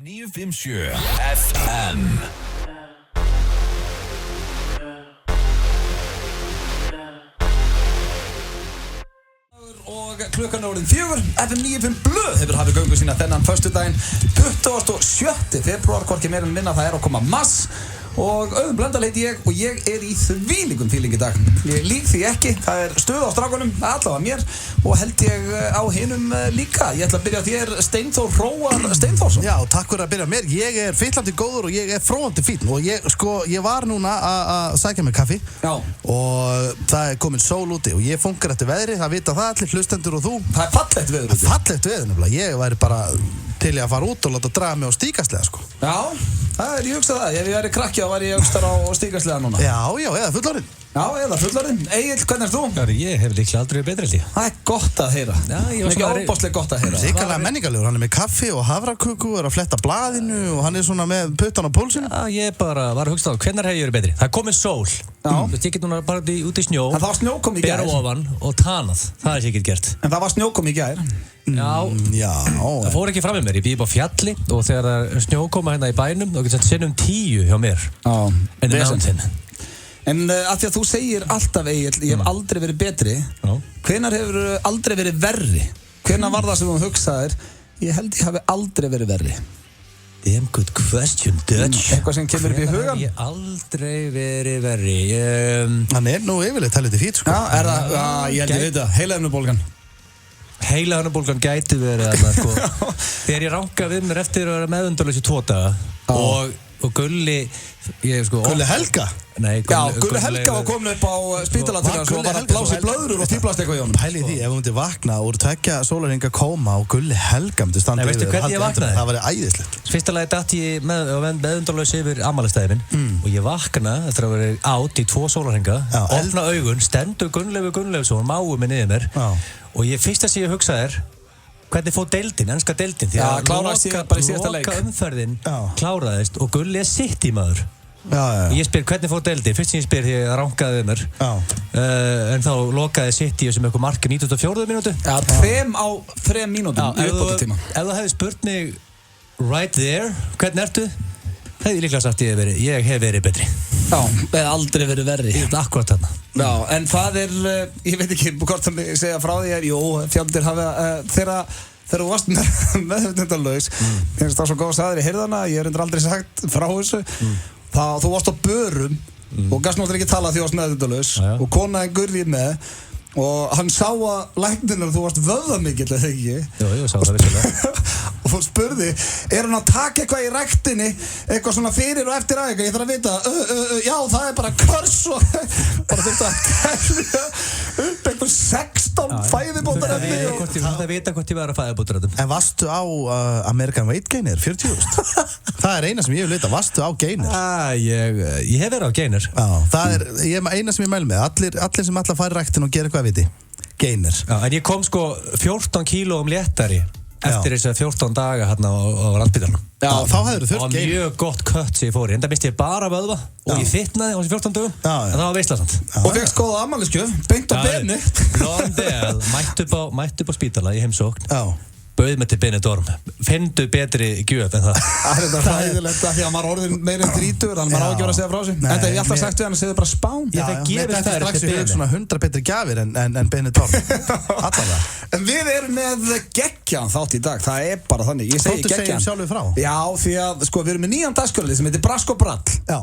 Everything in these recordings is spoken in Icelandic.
957 FM Og klukkan orðin 4 FM 95 Blöð hefur hafið göngu sína þennan föstudaginn 27. febrúar, hvorki meira en minna, það að koma mars og Auðun Blöndal heiti ég og ég í þvílíkum fíling í dag. Ég lík því ekki, það stuð á strákunum, allavega mér og held ég á hinum líka. Ég ætla að byrja þér, Steinþór Hróar Steinþórsson. Já, takk fyrir að byrja mér. Ég fyllandi góður og ég fróandi fínn og ég var núna að sækja mig kaffi. Já. Og það komin sól úti og ég fungar eftir veðri, það vita það allir hlustendur og þú. Það fallegt veður úti. Fallegt veður nefnilega, ég væri bara til að fara út og láta draga mig á stígaslega sko. Já, ég hugsa það, ef ég væri krakki þá væri ég aukstar á stígaslega núna. Já, eða fullorðinn. Já, eða fullorðinn. Egill, hvernig ert þú? Ég hef líklega aldrei verið betri held ég. Það gott að heyra. Já, ég var Mikið svona- óbáslega gott að heyra. Sikkarlega menningarlegur, hann með kaffi og havraköku og að fletta blaðinu og hann svona með puttan á pólsinu. Já, ég bara var að hugsa á, hvenær hef ég verið betri? Það er komin sól. Já. Þú veist, ég get núna bara út í snjó, En það var snjókomi í bera gær. ofan og tanað. Það er sér ekki gert. En það var snjókomi í gær. Já, það fór ekki fram með mér. Ég býði bara á fjalli og þegar það er snjókoma hérna í bænum, þá getur þetta sinnum 10 hjá mér. Já, En í vesen. mountain. En af því að þú segir alltaf, Egill, ég hef aldrei verið betri. Já. Hvenær hefur aldrei verið verri? Hvenær var það sem þú hugsaðir? Ég held ég hafi aldrei verið verri. Damn good question, Dutch. Eitthvað sem kemur upp í hugan? Ég hef aldrei verið verri. Hann nú yfirleitt helviti fít sko. Já, er það? Já, ég held ég veit það. Heilaefnubólgan. Heilahörnubólgan gæti verið þarna, sko. Þegar ég ranka við mér eftir að vera meðundalaus í 2 daga og Gulli, Gulli Helga? Nei, Já, Gulli Helga var komin upp á spítalann til hans og var að blása í blöðrur og stíplast eitthvað í honum. Pæli því, ef hún myndi vakna úr 2 sólarhringa kóma og Gulli Helga myndi standa Nei, veistu yfir hvernig ég vaknaði? Það væri æðislegt. Fyrsta lagi datt ég meðundalaus yfir afmælistæðin og ég vakna eftir að vera átt í 2 sólarhringa, Já, opna augun, stendur Gunnleifur Gunnleifsson, máu mig niður mér Já. og ég fyrsta sem ég hugsaði er hvernig fór deildin, enska deildin því Já, að kláraðist bara í síðasta leik. loka umferðin Já. kláraðist og Gulli er sitt í maður. Já. Ég spyr hvernig fór deildin, fyrst sem ég spyr því að rankaði við mér en þá lokaði City sem eitthvað mark 94. mínútu. Já, 3 á 3 mínútum í ef uppbótartíma. þú hefði spurt mig right there, hvernig ertu? Hefði ég líklega sagt ég hef verið betri. Já, eða aldrei verið verri. Ég veit akkurat þarna. Já, en það ég veit ekki hvort það segja frá því jú, fjöldir hafa þegar þú varst meðvitundalaus finnst það svo góð staður í hirðana, ég reyndar aldrei sagt frá þessu þú varst á börum og gast náttúrulega ekki tala því þú varst meðvitundalaus og konaði Gurri með og hann sá að læknirinn þú varst vöðvamikill eða ekki Jú, sá það vissulega. og hún spurði, hann að taka eitthvað í ræktinni eitthvað svona fyrir og eftir aðeins ég þarf að vita, já það er bara körs og bara þurfti að telja upp eitthvað 16 fæðibótarefni Ég þarf að vita hvort ég var að fæðibótarefnum. En varstu á American Weight Gainer 40.000? Það er eina sem ég vil vita, varstu á Gainer? Ég hef verið á Gainer. Já, það er eina sem ég mæl með, allir sem ætla að fara í ræktin og gera eitthvað viti, Gainer. Já, en ég kom 14 kílóum léttari eftir þess að 14 daga hérna á Landspítalanum. Já, þá hefur þurft Og Gainer. mjög gott kött sem ég fór í. Enda misti ég bara vöðva og ég fitnaði á þessi 14 dögum. Já. En það var veislasand. og fegst góða afmælisgjöf, beint á beni Londel, mætti upp á spítala í heimsókn. Já. Bauð mig til Benidorm. Finndu betri gjöf en það. Það er þetta hræðilegt að því að maður er orðin meira en 30 þannig maður á ekki að vera að segja frá sig en það hef ég alltaf sagt við hann að segja bara Spán Já, það gefur mér það strax eftir í hug beiðni. svona 100 betri gjafir en Benidorm. Allavega. En við erum með geggjan þátt í dag, það er bara þannig, ég segi Þóttu geggjan. segjum sjálfur frá. Já, því að sko við erum með nýjan dagskrárlið sem heitir Brask og Brall. Já.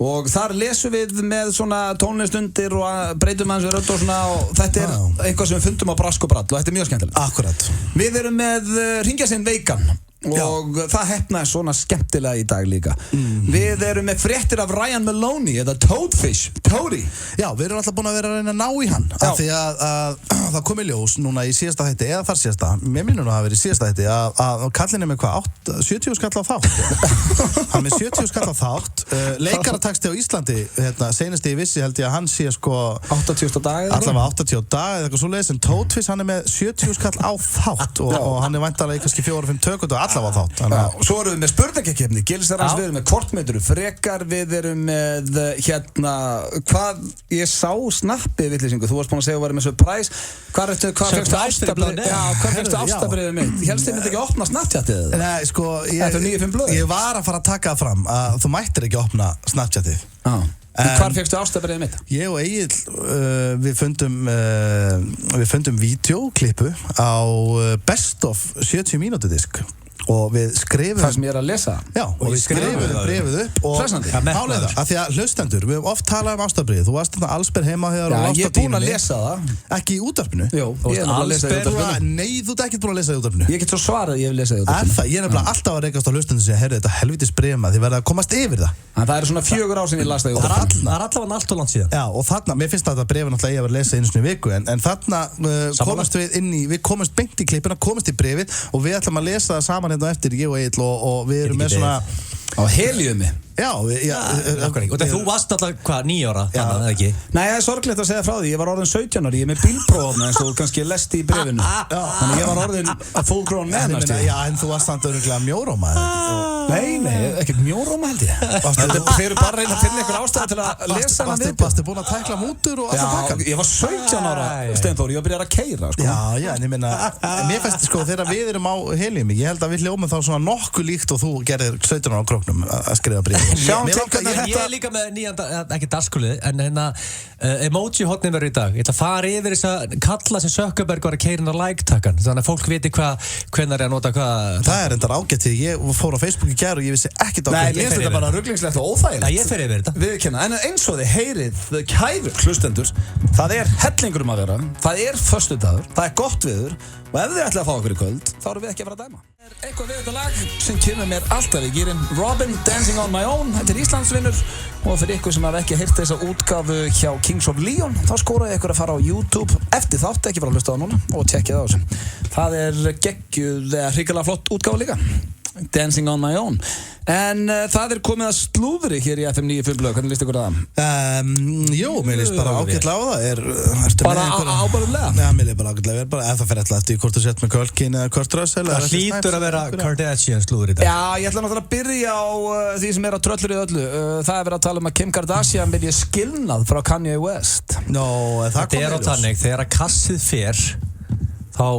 Og þar lesum við með svona tónlistundir og breytum aðeins við rödd og svona og þetta er eitthvað sem við fundum á Brask og Brall og þetta er mjög skemmtilegt. Akkurat. Við erum með hringja sinn veikan og það hefnaði svona skemmtilega í dag líka. Við erum með fréttir af Ryan Maloney eða Toadfish, Toady. Já, við erum alltaf búin að vera að reyna að ná í hann af því að það kom í ljós núna í síðasta þætti eða þar síðasta, mér minnur nú að hafa verið í síðasta þætti að kallinn er með hvað, 70 skall á þátt hann er með 70 skall á þátt leikarataksti á Íslandi seinast ég vissi held ég að hann sé sko 80 dag allavega 80 dag eða eitthvað svoleiðis en Toadfish hann er með 70 skall á þátt og hann er væntanlega í kannski 4-5 tökund og allavega þátt Og svo erum við með spurningakeppni Gilsarans, við erum með kortmeturu frekar Við erum með hvað ég sá snappi villisingu, þú varst búin að segja að vera með surprise Hvað fegstu ástabriðið mitt? Helst þið myndi ekki opna Snapchatið? Nei, sko, Eftir 9-5 blöð? ég var að fara að taka það fram að þú mættir ekki opna Snapchatið Hvar fegstu ástabriðið mitt? Ég og Egill, við fundum vídeóklippu á best of 70 mínútu disk og við skrifum Það sem ég að lesa Já, og við skrifum bréfið upp og Hressandi. málið það, af því að hlustendur við höfum oft talað ástarbréfið, þú varst þarna allsber heima þegar Já, og varst ég á er búinn að dýnunni. lesa það Ekki í útvarpinu Jú, ég er að lesa það í útvarpinu Nei, þú ert ekkert búinn að lesa það í útvarpinu Ég get svo svarað, ég hef lesað í útvarpinu Það, ég er nefnilega alltaf að reykast á hlustendur sem segja, herru, þetta helvitis bréfma, þið verða að komast yfir það En það eru svona 4 ár sem ég las það í Það útvarpinu er allavega allt og langt síðan. Já, og þarna, mér finnst þetta bréfið náttúrulega ég að vera að lesa einu sinni í viku en þarna komumst við inn í, við komumst beint í klippina, komumst í bréfið og við ætlum að lesa það saman hérna á eftir, ég og Egill og við erum með svona Á heliumi Já, Og þú varst alltaf, hvað, 9 ára, þannig, eða ekki? Nei, það er sorglegt að segja frá því, ég var orðin 17 ári, ég er með bílprófna eins og þú kannski lesti í brefinu Þannig ég var orðin full grown man Já, en þú varst samt örugglega mjóróma Nei, ekkert mjóróma held ég Þeir eru bara að reyna að finna einhver ástæða til að lesa hana við Varstu búinn að tækla mútur og alltaf pakkan? Já, ég var 17 ára, Steinþór, ég var byrjað að keyra sko. Já, en ég meina, mér finnst sko þegar við erum á heliumi, ég held að við hljómum þá svona nokkuð líkt og þú gerðir 17 ára á króknum að skrifa bréf Sjáum til Ég er líka með nýjan, ekki dagskulið, en hérna emoji-hotnin verður í dag. Ég ætla að fara yfir þess að kalla sem Zuckerberg var að keyra inn á like-takkan, þannig að fólk viti hvenær er að nota hvað. Það er endar ágætt því ég fór á Facebook í gær og ég vissi ekkert Nei, mér finnst þetta bara rugglingslegt og óþægilegt Já, ég fer yfir þetta. Viðurkenna, en eins og þið heyrið, kæru hlustendur, það er hellingur að vera, það er föstudagur, það er gott viður og ef þið ætla að fá okkur í kvöld, þá erum við ekki að fara að dæma. Eitthvað við þetta lag sem kemur mér alltaf í gýrin, Robin, Dancing on my own, þetta er Íslandsvinnur og fyrir ykkur sem hafa ekki heyrt þessa útgáfu hjá Kings of Leon, þá skóraði ykkur að fara á YouTube eftir þátt, ekki fara að hlusta á núna og tjekkja það á þessu. Það er geggjuð, hrikalega flott útgáfa líka. Dancing on my own En það er komið að slúðri hér í FM 95 blöð, hvernig líst ykkur það? Jú, mér líst bara ágætlega á það Bara ábærulega? Já, mér líst bara ágætlega, bara ef það fer alltaf eftir hvort þú sett með Kölkin eða Kurt Russell Það hlýtur að vera Kardashian slúður í dag Já, ég ætla náttúrulega að byrja á því sem er á tröllur í öllu Það er verið að tala um að Kim Kardashian vilji skilnað frá Kanye West Þetta er á þannig, þegar að kassið fer þá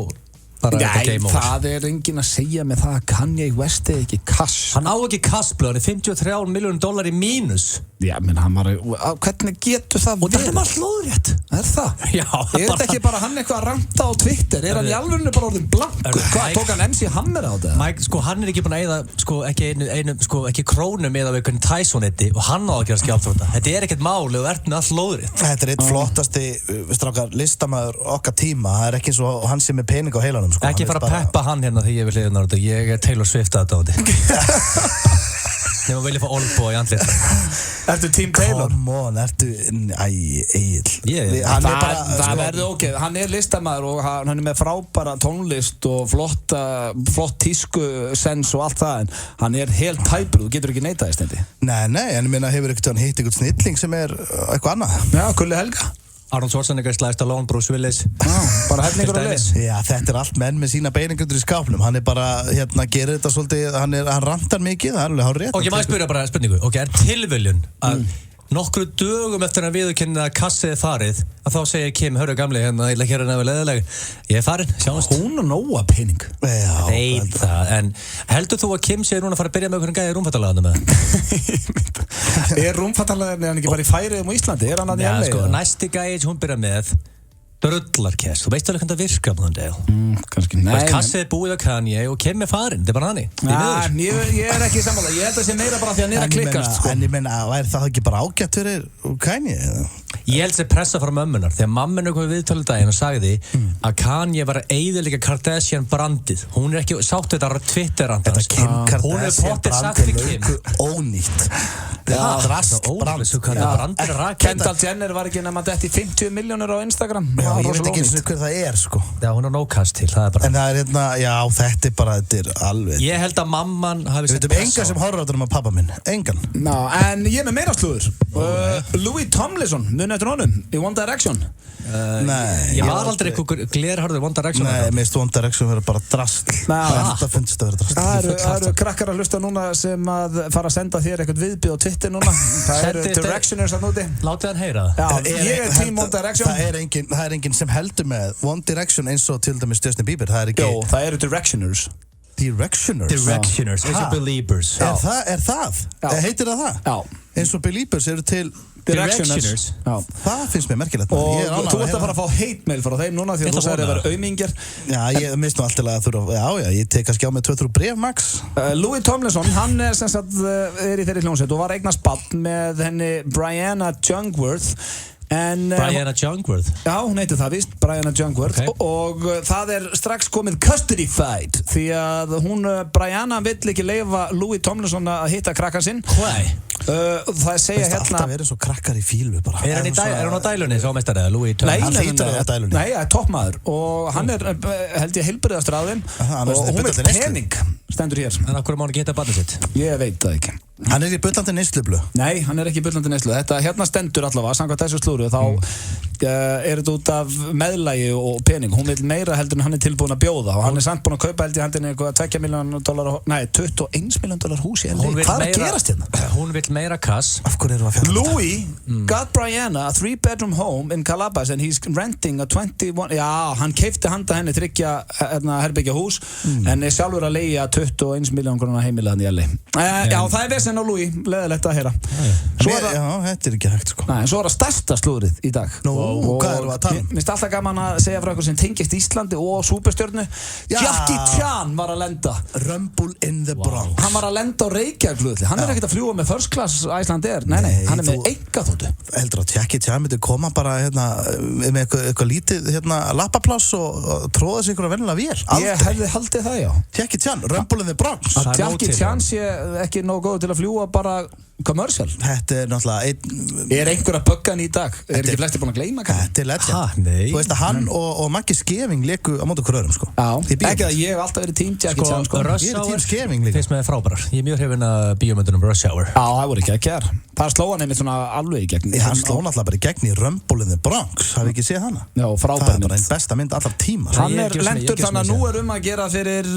Nei, það er enginn að segja með það að Kanye West er ekki kass Hann á ekki kassblöð, hann er $53 milljónir í mínus Já, menn hann var hvernig getur það Og þetta er maður slóðrétt Er það? Já Er þetta ekki bara hann eitthvað að ranta á Twitter? Er hann í alvörinu bara orðin blankur? Hvað, tók hann MC Hammer á þetta? Mike, sko, hann er ekki búinn að eyða, sko, ekki krónum eða við hvernig Tyson-etti og hann á að gera skjálfta Þetta er ekkert mál ef þú ert með allt slóðrétt Þetta er eitt flottasti, strákar, listamæður okkar tíma Það er ekki eins og hann sem er pening á heilanum sko. Ekki fara að peppa hann hérna þegar ég vil hliðna á þetta Ég er Taylor Swift að þetta Nefnum að vilja fá Olbo í andlit Ertu Team Taylor? Come on, ertu, Egill Það verður ok, hann er listamaður og hann er með frábæra tónlist og flott tískusens og allt það en hann er helt tæpur, þú getur ekki neitað í stendi Nei, en ég meina hefur ekkert hitt einhvern snilling sem er eitthvað annað Já, Kulli Helga Arnold Schwarzenegger, Sly Stallone, Bruce Willis bara hellingur á leið Já, þetta er allt menn með sína beiningundur í skápnum Hann er bara, gerir þetta svolítið Hann rantar mikið, það er alveg hár rétt Ok, maður spyrja bara spurningu Ok, er tilviljun að nokkru dögum eftir að viðurkenna að kassið er farið að þá segir Kim, hörru gamli, hérna, ég leik hérna nefnilega leðilega Ég er farin, sjáumst Hún og nóa pening Veit það, en heldur þú að Kim sé núna að fara að byrja með einhvern gæði rúmfattalaðinu með? Er rúmfattalaðinu hann ekki bara í Færeyjum og Íslandi? Er hann að í LA? Sko, næsti gæði sem hún byrja með drullarkess, þú veist alveg hvernig það virkar á þann dag kannski, nei kassið er búið á Kanye og Kim er farin, þetta er bara hannig ég er ekki sammála, ég held að það sé meira bara því að hann er að klikkast sko. En ég meina, væri það ekki bara ágætt fyrir Kanye? Ég held sér pressa frá mömmunar þegar mamminu kom við viðtalið daginn og sagði að Kanye var að eyðileggja Kardashian brandið hún er ekki sátt þetta á Twitter-randans Þetta Kim Kardashian brandið löngu ónýtt Drast brand Kendall Jenner var ekki nema dætt í 50 milljónir á Instagram Já, ég veit rosalega ekki eins ónýtt. og hver það er, sko. Já, hún á nókast til, það er bara En það er hérna, já, þetta er alveg. Ég held að mamman hafi Við veitum engan sem horfir á þetta um að pappa minn. Engan. Ná, en ég er með meira slúður. Louis Tomlinson, muni eftir honum í One Direction. Nei. Ég var aldrei einhver glerharður One Direction. Nei, mér finnst One Direction vera bara drasl. Það finnst að vera drasl. Það eru krakkar að hlusta núna sem að fara að senda þér eitthvað viðbjóð á Twitter núna. Það eru Directioners að núti. Látið hann heyra það. Já, ég er team One Direction. Það er enginn sem heldur með One Direction eins og til dæmis Justin Bieber. Það er ekki... Jó, það eru Directioners. Directioners, eins og Beliebers. Er það? Heitir það? Já. Eins og Beliebers eru til Directioners. Já. Það finnst mér merkilegt. Og þú ert að fara að fá hate-mail frá þeim núna því að þú sagðir að vera aumingjar. Já, ég minnst nú alltaf að þurfa, ég tek kannski á mig 2-3 bréf max. Louis Tomlinson, hann er sem sagt er í þeirri hljómsveit og var eignast barn með henni Brianna Jungwirth. Brianna Jungwirth? Já, hún heitir það víst, Brianna Jungwirth. Og það er strax komið custody fight því að Brianna vill ekki leyfa Louis Tomlinson að hitta krakkan sinn. Hvað? Það segja hérna alltaf verið svo krakkar í fílu bara. Er hún á dælunni, svo meistari, Louis Tomlinson? Hann hlýtur að vera á dælunni. Nei, það er toppmaður og hann er, held ég, heilbrigðastur af þeim og hún vil pening, stendur hér. En af hverju má hann ekki hitta barnið sitt? Ég veit það ekki. Hann er í bullandi neyslublu. Nei, hann er ekki í bullandi neyslu. Þetta hérna stendur allavega, samkvæmt þessu slúru, þá er þetta út af meðlægi og pening. Hún vil meira heldur en hann er tilbúin að bjóða og hann er samt búin að kaupa held í handinni eitthvað $2 million, nei, $21 million hús í LA. Hvað er að gerast hérna? Hún vil meira kass. Af hverju erum við að fjalla? Louis got Brianna a 3-bedroom home in Calabas and he's renting a 21... Já, hann keipti handa henni 3 herbergja hús en er sjálfur að leigja $21 million heimilaðan í LA. Já, það er vesen á Louis, leðilegt að heyra. Já, þetta er ekki hægt, sko. Nei, svo er það stærsta slúðrið í dag. Nú, hvað erum við að tala? Mér finnst alltaf gaman að segja frá eitthvað sem tengist Íslandi og Superstjörnu. Jackie Chan var að lenda. Rumble in the Bronx. Hann var að lenda á Reykjavík-flugvelli. Hann er ekkert að fljúga með first class Iceland Air. Nei, hann er með einkaþotu. Heldur að Jackie Chan myndi koma bara með eitthvað lítið lappapláss og tróða sig ykkur að vennilega vél? Ég hefði haldið það, já. Jackie Chan, Rumble in the Bronx. Að Jackie Chan sé ekki nógu góð til að fljúga bara commercial. Þetta er náttúrulega Er einhver að bugga hann í dag? Er ekki flestir búin að gleyma hann? Þetta er legend. Nei. Þú veist að hann og Maggi Skeving leku á móti okkur öðrum, sko. Já, ekki að ég hef alltaf verið tím Jackie Chan, sko. Ég er tím Skeving líka. Finnst með frábærar. Ég er mjög hrifinn að bíómyndunum Rush Hour. Já, það voru ekki að gera. Það sló hann einmitt svona alveg í gegn. Hann sló náttúrulega bara í gegn í Rumble in the Bronx. Hafið ekki séð hana? Já, Það frábær er bara mynd. einn besta mynd allar tíma. Hann er lendur þannig að nú er að gera fyrir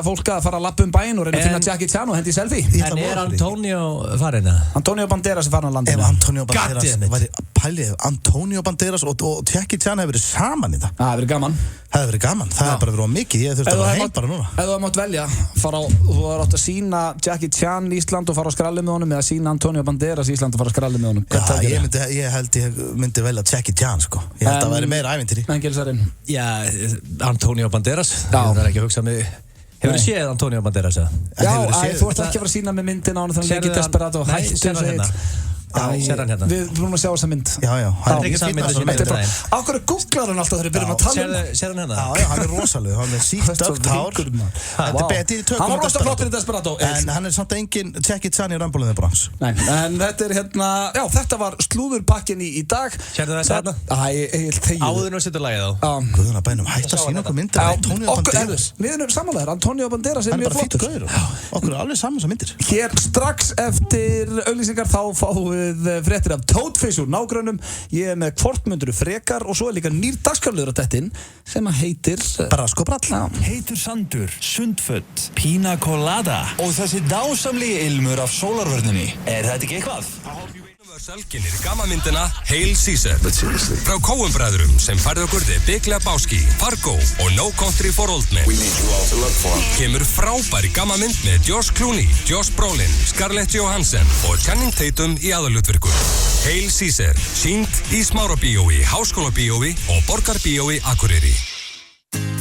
fólk að fara að lappa bæinn og reyna að finna Jackie Chan og hendi selfie. En er Antonio farin að? Antonio Banderas er farin að Ef landinu. Antonio Banderas væri pælið, Antonio Banderas og Jackie Chan hefur verið saman í það. Það hefur verið gaman. Það hefur verið gaman. Það hefur bara verið of mikið. Ég þurfti að vera heim bara núna. Ef þú mátt velja, þú er átt að sína Jackie Chan í Ísland og fara á skralli með honum eða sína Antonio Banderas í Ísland og fara á skralli með honum. Ég held ég myndi velja Jackie Chan, sko. Ég held að það væri meira ævintýri. Engilsarinn. Já, Antonio Banderas. Já. Það er ekki að hugsa mig. Hefur þið séð Antonio Banderas? Já, þú ert ekki að fara að sína með myndin á hann þannig að leikið Desperado. Nei, sér hann hérna. Sér hann hérna. Við erum að sjá þessa mynd. Já. Það er ekki saman mynd sem ég myndi. Á hverju googlar hann alltaf þegar við byrjum að tala um? Sér hann hérna? Já, hann er rosalega. Hann er sítt dögt hár. Þetta er betið í tökum. Hann var rosalega flottur í Desperado. En hann er samt engin Jackie Chan í Rumble in the Bronx. Nei, en þetta er hérna, já, þetta var slúðurpakkin í dag. Sérðu það hérna? Æ, þegið. Áður nú setur lagið á. Guðuna bænum, hætt að sína okkur myndir af Antonio Banderas. Við erum samanlegar, Antonio Banderas er Hann er mjög bara fýtt flottur. gauður. Okkur er alveg saman sem myndir. Hér strax eftir auglýsingar þá fáum við fréttir af Toadface úr nágrönnum. Ég er með hvort myndur frekar og svo er líka nýr dagskrárliður á dettinn sem að heitir Brask og brall. Heitur sandur, sundföt, pina colada og þessi dásamlegi ilmur af sólarvörninni. Er þetta ekki eitthvað? Selginir gammamyndina Hail Caesar frá Coen-bræðrum sem færði okkur The Big Lebowski, Fargo og No Country for Old Men. Kemur frábæri gammamynd með George Clooney, Josh Brolin, Scarlett Johansson og Channing Tatum í aðalhlutverkum. Hail Caesar, sýnd í Smárabíói, Háskólabíói og Borgarbíói Akureyri.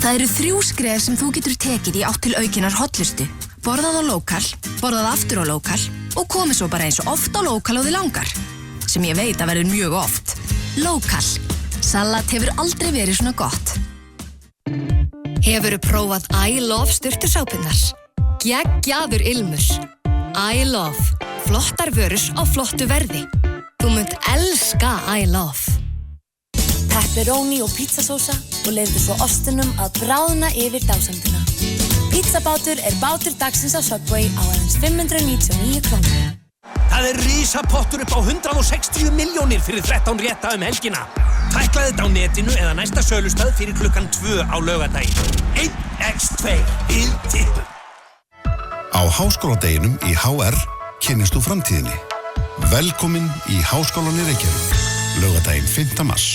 Það eru 3 skref sem þú getur tekið í átt til aukinnar hollustu. Borðað á lokal, borðað aftur á lokal og komið svo bara eins og oft á lokal og þið langar. Sem ég veit að verður mjög oft. Lokal. Salat hefur aldrei verið svona gott. Hefurðu prófað I Love sturtusápurnar? Geggjaður ilmur. I Love. Flottar vörur á flottu verði. Þú munt elska I Love. pepperoni og pizzasósa og leyfðu svo ostinum að bráðna yfir dásamdina. Pizzabátur bátur dagsins á Subway á aðeins 599 krónur. Það risapottur upp á 160 milljónir fyrir 13 rétta helgina. Tæklaði þetta á netinu eða næsta sölustöð fyrir klukkan 2 á laugardaginn. 1x2 í tippum. Á háskóladeginum í HR kynnist þú framtíðinni. Velkomin í Háskólann í Reykjavík. Laugardaginn 5. mars.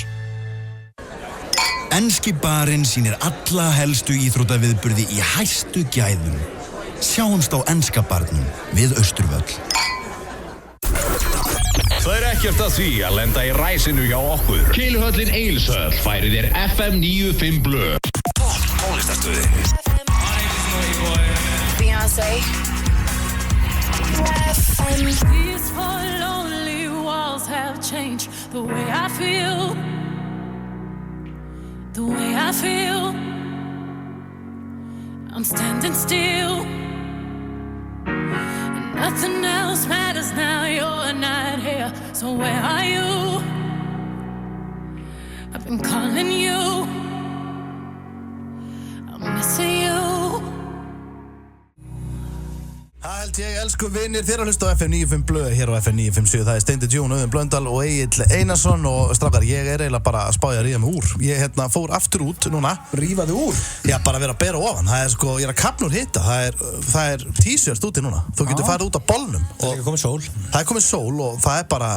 Enski barinn sýnir alla helstu íþróttaviðburði í hæstu gæðum. Sjáumst á enska barnum við Austurvöll. Það ekkert að því að lenda í ræsinu hjá okkur. Keiluhöllin Egilshöll færir þér FM 95 Blö. Topp tónlistarstöði. Beyoncé. FM. These four lonely walls have changed the way I feel. The way I feel. I'm standing still. Nothing else matters now, you're not here. So where are you? I've been calling you. I'm missing you. Það held ég, elsku vinir, þér að hlusta á FM 95 Blöð hér á FM 957. Það Steindi Djún, Auðun Blöndal og Egill Einarsson og strákar, ég eiginlega bara að spája að ríða mig úr. Ég fór aftur út núna. Rífaði úr? Já, bara vera að bera ofan. Það sko, ég að kapna úr hita. Það t-shirt úti núna. Þú getur farið út á bollnum. Það komið sól. Það komið sól og það bara,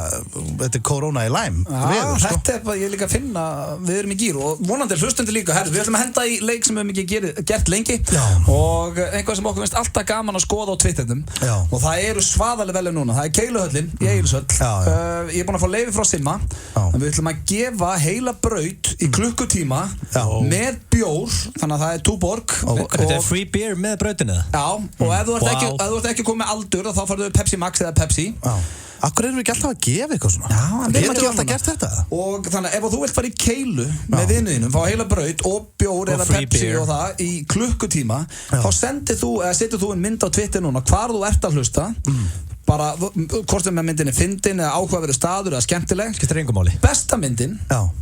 þetta korona í læm. Þetta bara, ég líka að finna, við erum í gír og vonandi hlustendur líka. Herru, við ætlum að henda í leik sem við hefum ekki gert lengi og einhvað sem okkur finnst alltaf gaman að skoða á Twitternum. Og það eru svaðaleg velun núna. Það Keiluhöllin í Egilshöll. Ég búinn að fá leyfi frá Simma. Við ætlum að gefa heila braut í klukkutíma með bjór, þannig að það Túborg. Þetta free beer með brautinu? Já, og ef þú ert ekki komið með aldur þá farðu Pepsi Max eða Pepsi. Akkur erum við ekki alltaf að gefa eitthvað svona? Já, við getum alltaf gert þetta. Og þannig að ef þú vilt fara í keilu með vinuðinum, fá heila braut og bjór eða Pepsi beer. Og það í klukkutíma, þá setur þú en mynd á Twitter núna hvar þú ert að hlusta. Bara, hvort sem myndin fyndin eða áhugaverður staður eða skemmtileg. Skiptir engu máli. Besta myndin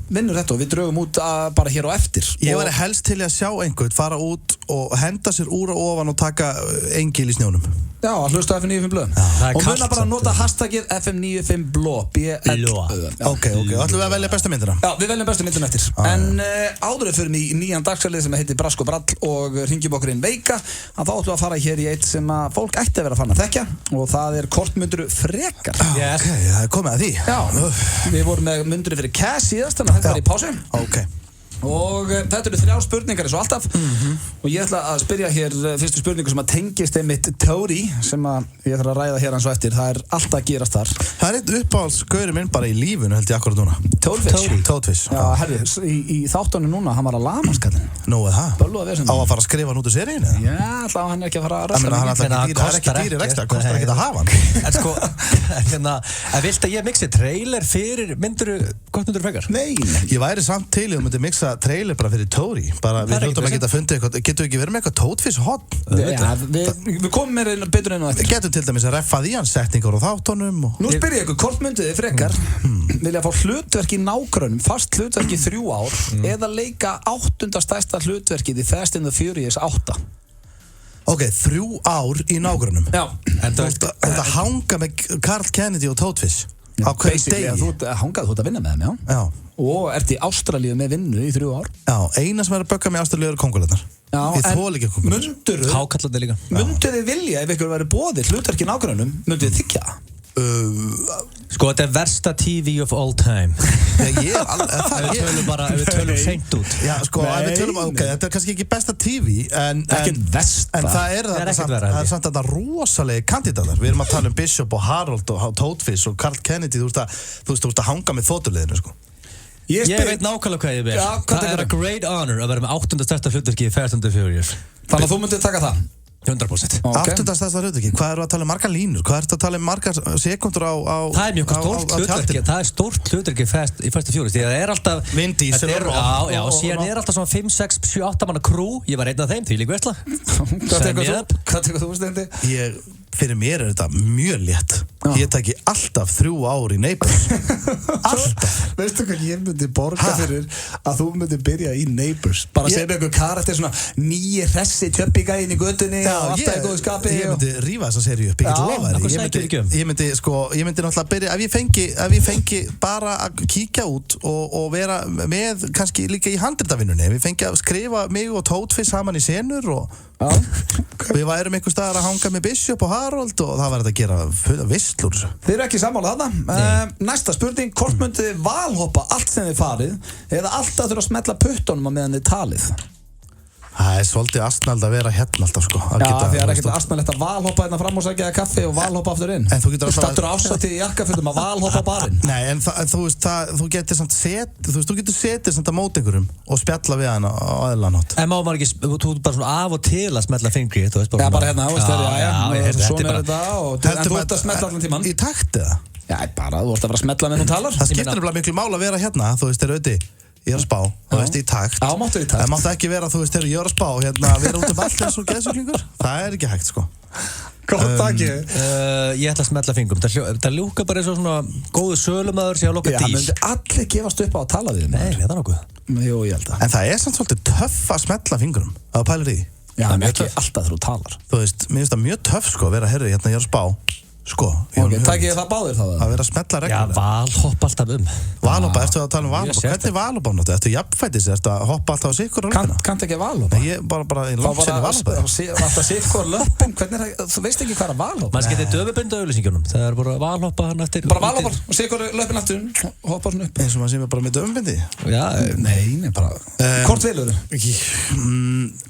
vinnur þetta og við drögum út bara hér á eftir. Ég væri helst til að sjá einhvern fara út og henda sér úr og ofan og taka engil í snjónum. Já, að hlusta FM 95 Blöð. Og muna bara að nota hashtagið FM 95 Blöð. Ok, ætlum við að velja bestu myndina? Já, við veljum bestu myndina eftir. En áður við förum í nýjan dagsælið sem heitir Brask og Brall og hringjum okkur inn Veika, að þá ætlum við að fara hér í eitt sem að fólk ætti að vera farin að þekkja og það hvort munduru frekar. Ok, það komið að því. Já, við vorum með munduru fyrir cash síðast, þannig að þetta var í pásu. Ok. Og þetta eru 3 spurningar eins og alltaf og ég ætla að spyrja hér fyrstu spurningu sem að tengist einmitt Tóri sem að ég þarf að ræða hér eins og eftir. Það alltaf að gerast þar. Það eitt uppáhaldsgaurinn minn bara í lífunu held ég akkurat núna. Tótfish. Já, herri, í þáttunum núna, hann var að lama skallin. Nú það? Bölvaði við sem. Á að fara að skrifa hann út úr seríinu? Já, alltaf hann ekki að fara að röska. Það ekki dýri rekstra, kostar ekki að hafa hann. En sko, vilt að ég mixi trailer fyrir hvort mynduru frekar? Nei. Ég væri samt til í að myndi mixa trailer bara fyrir Tóri. Bara við hljóttum að geta fundið eitthvað. Getum við ekki verið með eitthvað Tótfish hot? Já, við komum með betur enn á eftir. Getum til dæmis að reffað í hans setningar og þáttunum. Nú spyr ég ykkur, hvort myndið þið frekar vilja fá hlutverk í nágrönnum, fast hlutverk í 3 ár eða leika 8. stærsta hlutverkið í Fast and the Furious 8? Ok, 3 ár í nágrönnum. Já. Þetta hanga með Karl Kennedy og Tótfish á hverjum degi. Þú ert að vinna með þeim, já. Og ert í Ástralíu með vinnu í 3 ár. Já, eina sem að bögga með Ástralíu eru kongulegnar. Ég þól ekki kongulegnar. Hákallarnir líka. Mundu þið vilja, ef ykkur væri boðið hlutverk í nágrönnum, mundu þið þykja? Sko, þetta versta TV of all time. Ef við tölum seint út. Já, sko, ef við tölum, ok, þetta kannski ekki besta TV, en versta. En það er samt þetta rosalegi kandidatar. Við erum að tala Bishop og Harold og Tótfish og Karl Kennedy, þú veist að hanga með þotuleiðinu, sko. Ég veit nákvæmlega hvað ég vil. Það er a great honor að vera með 8. stærsta hlutverki í Fast and the Furious. Þannig að þú myndir taka það? 100%. 8. stærsta hlutverki, hvað eru að tala um margar línur? Hvað eru að tala um margar sekundur á Það er mjög stórt hlutverki. Það er stórt hlutverki í Fast and the Furious. Það er alltaf Vin Diesel og síðan er alltaf svona 5, 6, 7, 8 manna crew. Ég var einn af þeim, því líka veistla. Hvað tekur þú, Steindi? fyrir mér þetta mjög létt. Ég taki alltaf 3 ár í Neighbors. Alltaf. Veistu hvað ég myndi borga fyrir að þú myndi byrja í Neighbors? Bara segja mig einhver karakter svona nýi hressi tjöppi gæinn í götunni og alltaf í góðu skapi. Ég myndi rífa þessa seríu upp, ég get lofa þér. Ég myndi náttúrulega byrja, ef ég fengi bara að kíkja út og vera með kannski líka í handritavinnunni, ef ég fengi að skrifa mig og Tótfis saman í senur og við værum einhver staðar að hanga með Bishop og Harold og það var þetta að gera visslur. Þið eru ekki sammála þarna. Næsta spurning, hvort myndið þið valhoppa allt sem þið farið eða alltaf þurfa að smetla puttunum á meðan þið talið? Það er svolítið astnald að vera hérna alltaf sko. Já, því það er ekkert astnaldlegt að valhoppa hérna fram og sækja kaffi og valhoppa aftur inn. En þú getur alltaf stattur ásætti í jakkafutum að valhoppa á barinn. Nei, en þú veist, þú getur samt þú getur setið samt að móta einhverjum og spjalla við hann á aðeinslega nátt. En má maður ekki, þú bara svona af og til að smetla fingri, þú veist bara. Já, bara hérna, þú veist, svona er þetta og en þú ert að smetla allan tímann. Í takt eða? Já, bara, þú ert að vera að smetla með þú talar. Það skiptir nefnilega miklu máli að vera hérna, þú veist, ég er að spá, þú veist, í takt. Já, máttu í takt. Það máttu ekki vera, þú veist, ég er að spá, hérna, vera út allt eins og geðsjúklingur. Það er ekki hægt, sko. Góð takki. Ég ætla að smetla fingrum. Það ljúka bara eins og svona góðu sölumæður sem að loka díl. Já, myndi allir gefast upp á að tala við þig. Nei, það er nokkuð. Jú, ég held að. En það er samt svolítið töff að smetla fingrum, að þú pælir í. Já, en ekki alltaf þegar þú talar. Þú veist, mér finnst það mjög töff, sko, að vera herri, hérna, ég er að spá. Sko, takk ég það báðir þá að vera að smetla reglulega. Já, valhoppa alltaf Valhoppa, ertu að tala um valhoppa? Hvernig valhoppa ánáttu? Ertu jafnfætis? Ertu að hoppa alltaf á sikkur löppina? Kannt ekki valhoppa? Ég bara í langsinni valhoppa. Alltaf sikkur löppin, þú veist ekki hvað er valhoppa? Maður skemmtir döfubundu auðlýsingjunum. Það er bara valhoppa hann eftir. Bara valhoppa og sikkur löppin aftur, hoppa svona upp. Eins og maður sem er bara með döfubundi? Já, nei, bara. Hvort velur þau?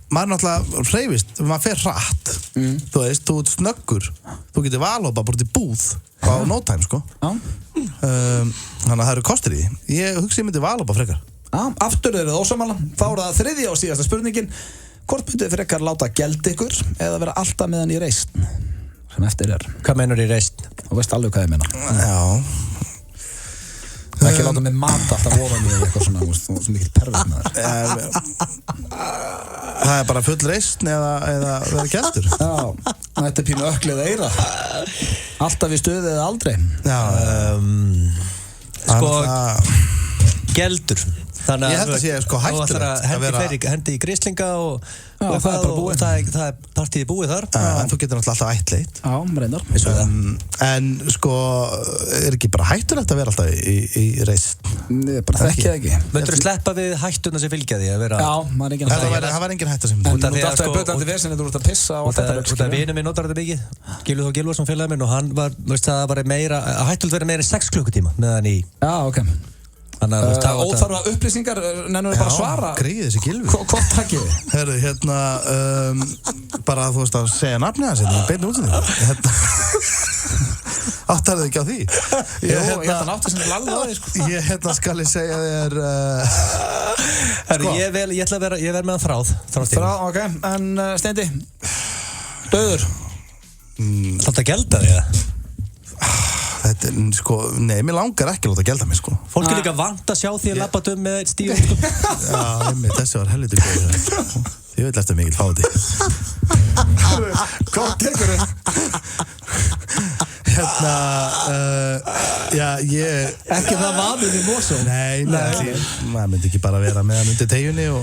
Maður náttúrulega hreyfist, maður fer hratt. Þú veist, þú ert snöggur. Þú getur valhoppa bara til búð á no time, sko. Þannig að það eru kostir í því. Ég hugsa ég myndi valhoppa frekar. Aftur eru þið ósammála. Þá er það þriðja og síðasta spurningin. Hvort myndið þið frekar láta gelda ykkur eða vera alltaf með hann í reisn? Sem eftir er. Hvað meinar í reisn? Þú veist alveg hvað ég meina. Já. Það er ekki láta mig mata alltaf ofan í eitthvað svona, þú sem mikill pervert með þér. Það er bara full reisn eða vera geldur. Já, þetta er pínu öklið eira. Alltaf í stuði eða aldrei. Já, sko, geldur. Ég held að sé sko hættulegt að vera hendi í grislinga og það er bara búið. Það er partíði búið þar. En þú getur náttúrulega alltaf ættleitt. Já, reyndar. En sko, er ekki bara hættulegt að vera alltaf í reisn? Ég bara þekki það ekki. Möndur þú sleppa við hættuna sem fylgja því að vera? Já, maður er enginn að segja. Það var enginn hætta sem þú ert alltaf í bötandi versin þú ert að pissa og þetta er það vinur minn notar þetta mikið, Gylfi Þór Gylfason félagi minn og hann var, það var meira, hættulegt verið meira en 6 klukkutíma meðan í. Já, ok. Óþarfa upplýsingar, nennum við bara að svara. Já, greiði þessi Gylfi. Hvort takkið þið? Herru, hérna, bara þú veist að segja nafnið hans hérna, beinu útsendingu. Áttar þið ekki á því? Hérna náttu sem lalli á því, sko. Hérna skal ég segja þér, Herru, ég ætla að vera, ég verð með hann þráð. Ok, en Steindi, döður? Þátt að gelda því, eða? Þetta er, sko, nei, mér langar ekki að láta gelda mig, sko. Fólk er líka vant að sjá því að labba með eitt stíl, sko. Já, einmitt, þessi var helviti góð. Ég vil eftir mikil fáti. Hvað tekur þið? Hérna, já, ég... Ekki það vaðið í Mosó? Nei, maður myndi ekki bara vera með hann undir tegjunni og...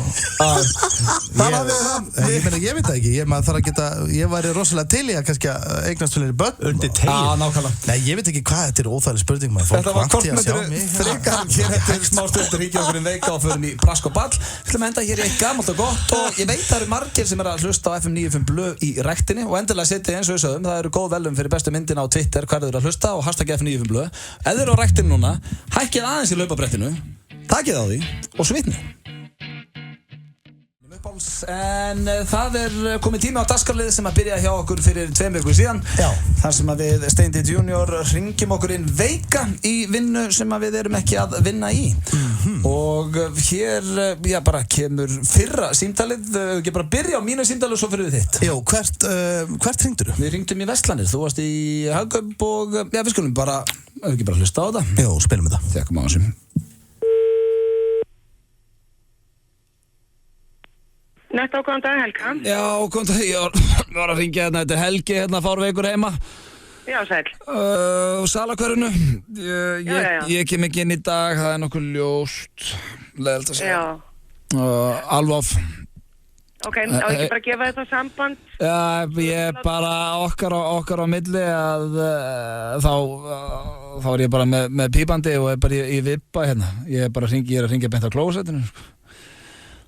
Ég meina, ég veit það ekki, maður þarf að geta... Ég væri rosalega til í að kannski eignast fyrir börn. Undir tegjunni? Já, nákvæmlega. Nei, ég veit ekki hvað, þetta er óþægileg spurning, maður. Þetta var hvort myndir frekar, hér eftir smá stundur híkja okkur veika og förum í brask og ball. Við ætlum að enda hér í eitt gamalt og gott og ég veit það eru margir sem að hlusta á FM 95 Blöð í rektinni og endilega setja eins og við sögum, það eru góð velum fyrir bestu myndina á Twitter hvað eru að hlusta og hashtag FM 95 Blöð. Ef þið eru á rektinni núna, hækkið aðeins í laupabrettinu, takið á því og svitni. En það er komið tími á dagskrárlið sem að byrja hjá okkur fyrir 2 vikur síðan. Já. Þar sem að við Steindi Junior ringjum okkur inn veika í vinnu sem að við erum ekki að vinna í. Og hér, já, bara kemur fyrra símtalið, ekki bara byrja á mínu símtalið og svo fyrir við þitt. Jó, hvert hringdur þú? Við ringdum í Vestlandir, þú varst í Hagkaup og, já, við skulum bara, ekki bara hlusta á þetta. Jó, spilum við það. Þekkum á þessu. Nei, Netto, góðan dag, Helga. Já, góðan dag, ég var að ringja hérna, þetta er Helgi, hérna fárveikur heima. Já, sæl. Salakörunu. Ég kem ekki inn í dag, það er nokkuð ljóst, leiðilegt að segja. Alvof. Ok, á ekki bara að gefa þetta samband? Já, ég bara okkar á milli að þá er ég bara með pípandi og er bara í vippa hérna. Ég er að ringja beint á klósettinu, sko.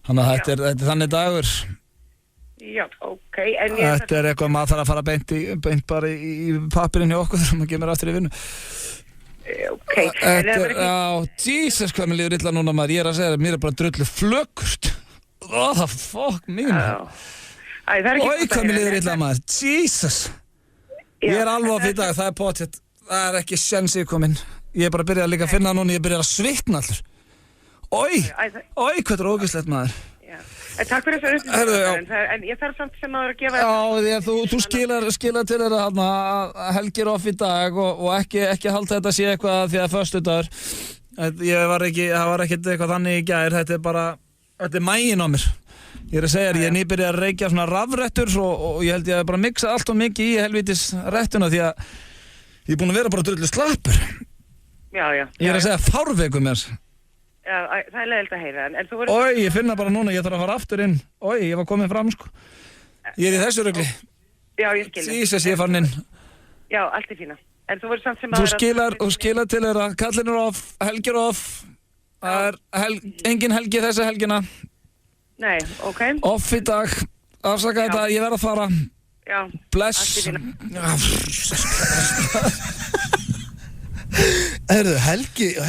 Þannig að þetta er þannig dagur. Já, ok, en þetta er eitthvað maður þarf að fara beint bara í pappirinn hjá okkur þegar maður kemur aftur í vinnu. Ok, Jesus, hvað mér líður illa núna maður. Ég er að segja að mér er bara drullu flöggust. Fuck me, man. Oj, hvað mér líður illa maður. Jesus. Ég er alveg á fyrir dag, það er potið. Það er ekki sjens ég kom inn. Ég er bara að byrja að líka að finna núna, ég byrja að svitna allur. Oj, hvað er ógeðslegt maður. Takk fyrir þessu upplýsingar, en ég þarf samt sem maður að gefa Já, þú skilar til þeirra að Helgi er off í dag og ekki halda þetta sé eitthvað því að föstudagur. Það var ekkert eitthvað þannig í gær, þetta er maginn á mér. Ég er að segja þér, ég er nýbyrjað að reykja svona rafrettur og ég held ég að bara mixa allt og mikið í helvítis rettuna því að ég er búin að vera bara drullu slappur. Já. Ég er að segja fárveikur með þess. Já, það er leiðilegt að heyra, en þú verður... Oj, ég finna bara núna, ég þarf að fara aftur inn. Oj, ég var komin fram, sko. Ég er í þessu rugli. Já, ég skil. Jesus, ég er farin inn. Já, allt er fína. En þú verður samt sem að... Þú skilar til þeirra, kallinn er off, Helgi er off. Það er engin Helgi þessa helgina. Nei, ok. Off í dag. Afsaka þetta, ég verð að fara. Já, bless. Allt er fína.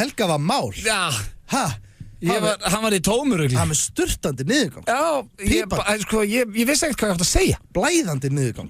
Helga var mál. Já. Hæ? Hann var í tómurugli. Hann með sturtandi niðurgang. Já, ég vissi ekkert hvað ég átt að segja. Blæðandi niðurgang.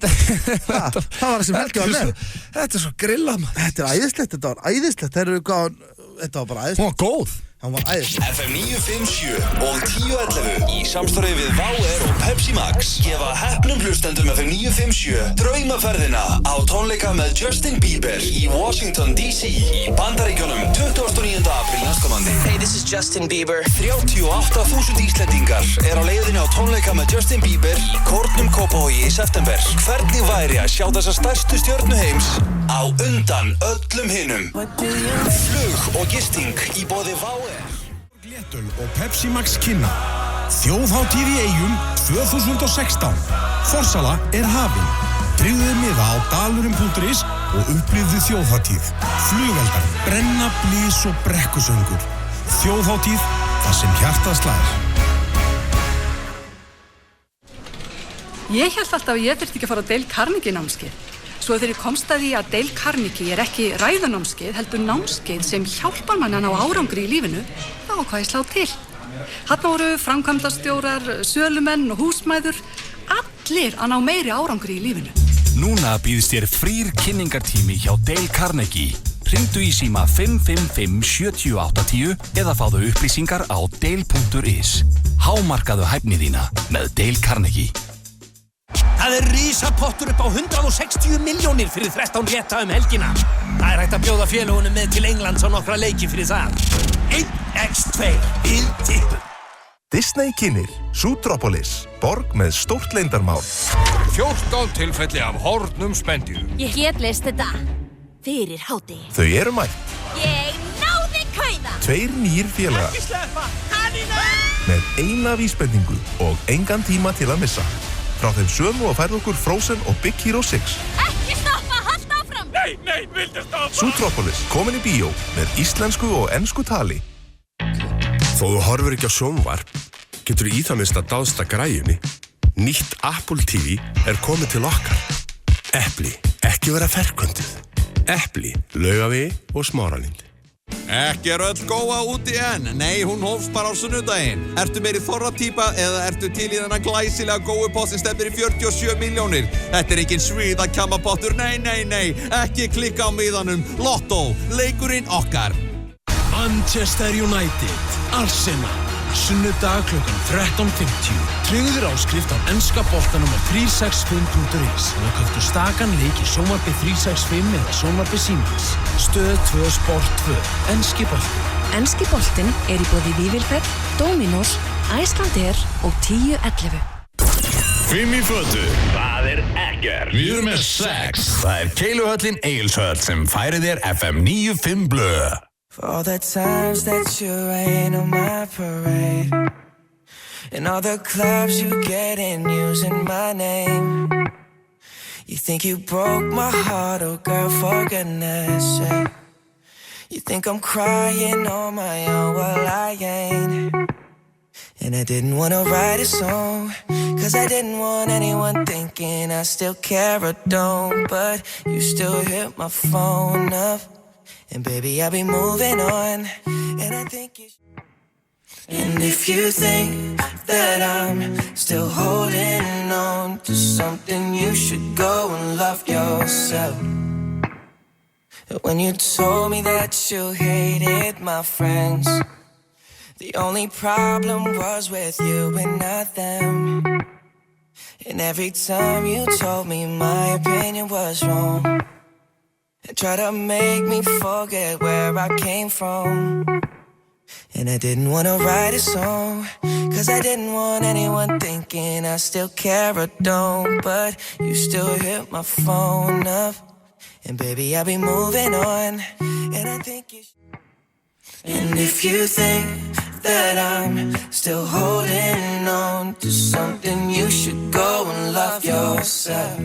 Það var það sem Helgi var með. Þetta er svo grillað maður. Þetta er æðislegt, þetta var æðislegt. Þetta var bara æðislegt. Hún var góð. Hann var æðislegt. FM 957 og 1011 í samstarfi við Váer og Pepsi Max gefa heppnum hlustendum FM 957 draumaferðina á tónleika með Justin Bieber í Washington DC í Bandaríkjunum 29. apríl næstkomandi. Hey, this is Justin Bieber. 38.000 Íslendingar er á leiðinni á tónleika með Justin Bieber í Kórnum Kópavogi í september. Hvernig væri að sjá þessa stærstu stjörnu heims á undan öllum hinum? Flug og gisting í boði Váer. Léttöl og Pepsi Max kynna Þjóðhátíð í Eyjum 2016. Forsala er hafin. Tryggðu miða á dalurum.is og upplifðu þjóðhátíð. Flugeldar, brenna, blís og brekkusöngur. Þjóðhátíð, það sem hjartað slær. Ég hélt alltaf að ég þyrfti ekki að fara á Dale Carnegie námskeið. Svo þegar ég komst að því að Dale Carnegie er ekki ræðunámskeið, heldur námskeið sem hjálpar mann að ná árangri í lífinu, þá hvað ég slá til. Þarna voru framkvæmdastjórar, sölumenn og húsmæður, allir að ná meiri árangri í lífinu. Núna býðst þér frýr kynningartími hjá Dale Carnegie. Hringdu í síma 555 7810 eða fáðu upplýsingar á dale.is. Hámarkaðu hæfni þína með Dale Carnegie. Það er risapottur upp á 160 milljónir fyrir 13 rétta helgina. Það er hægt að bjóða félagunum með til Englands á nokkra leiki fyrir það. 1x2 í tippum. Disney kynnir Zootropolis, borg með stórt leyndarmál. 14 tilfelli af hornum spendýru. Ég get leist þetta fyrir hádegi. Þau eru mætt. Ég náði kauða. 2 nýr félagar. Ekki sleppa, kanina! Með eina vísbendingu og engan tíma til að missa. Frá þeim sömu og færð okkur Frozen og Big Hero 6. Ekki stoppa, halda áfram! Nei, vildu stoppa! Zootropolis, komin í bíó með íslensku og ensku tali. Þó þú horfir ekki á sjónvarp, getur í það minnst að dáðsta græjunni. Nýtt Apple TV er komið til okkar. Epli, ekki vera ferkvöndið. Epli, Laugavegi og Smáralind. Ekki er öll góa úti enn, nei hún hófst bara á sunnudaginn. Ertu meiri þorratýpa eða ertu til í þennan glæsilega góupott sem stefnir í 47 milljónir? Þetta er engin svíðakamapottur, nei, ekki klikka á miðanum. Lotto, leikurinn okkar. Manchester United, Arsenal, sunnudag klukkan 13:50. Tryggður áskrift á enska boltanum á 365.is og köftu stakan leik í sjónvarpi 365 eða sjónvarpi Símans. Stöð 2 Sport 2, enski bolti. Enski boltinn er í boði Vífilfell, Dominos, Icelandair og 1011. 5 í fötu, það ekkert. Við erum með 6. Það Keiluhöllin Egilshöll sem færir þér FM 95 blöð. For all the times that you rain on my parade, and all the clubs you get in using my name. You think you broke my heart, oh girl, for goodness sake. You think I'm crying on my own, well I ain't. And I didn't wanna write a song, cause I didn't want anyone thinking I still care or don't. But you still hit my phone up, and baby I'll be moving on. And I think you and if you think that I'm still holding on to something, you should go and love yourself. When you told me that you hated my friends, the only problem was with you and not them. And every time you told me my opinion was wrong, and tried to make me forget where I came from. And I didn't wanna write a song, cause I didn't want anyone thinking I still care or don't. But you still hit my phone up, and baby I'll be moving on. And I think you and if you think that I'm still holding on to something, you should go and love yourself.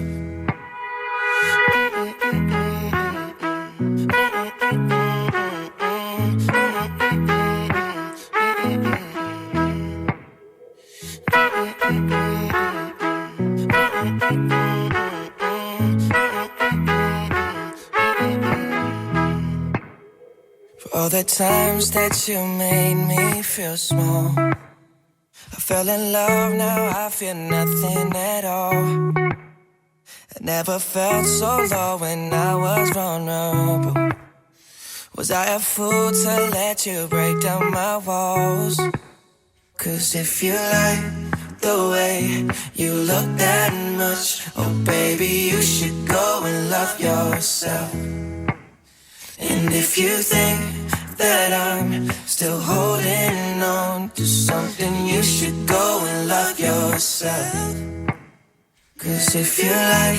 For all the times that you made me feel small, I fell in love, now I feel nothing at all. I never felt so low when I was vulnerable. Was I a fool to let you break down my walls? Cause if you like the way you look that much, oh baby, you should go and love yourself. And if you think that I'm still holding on to something, you should go and love yourself. Cause if you like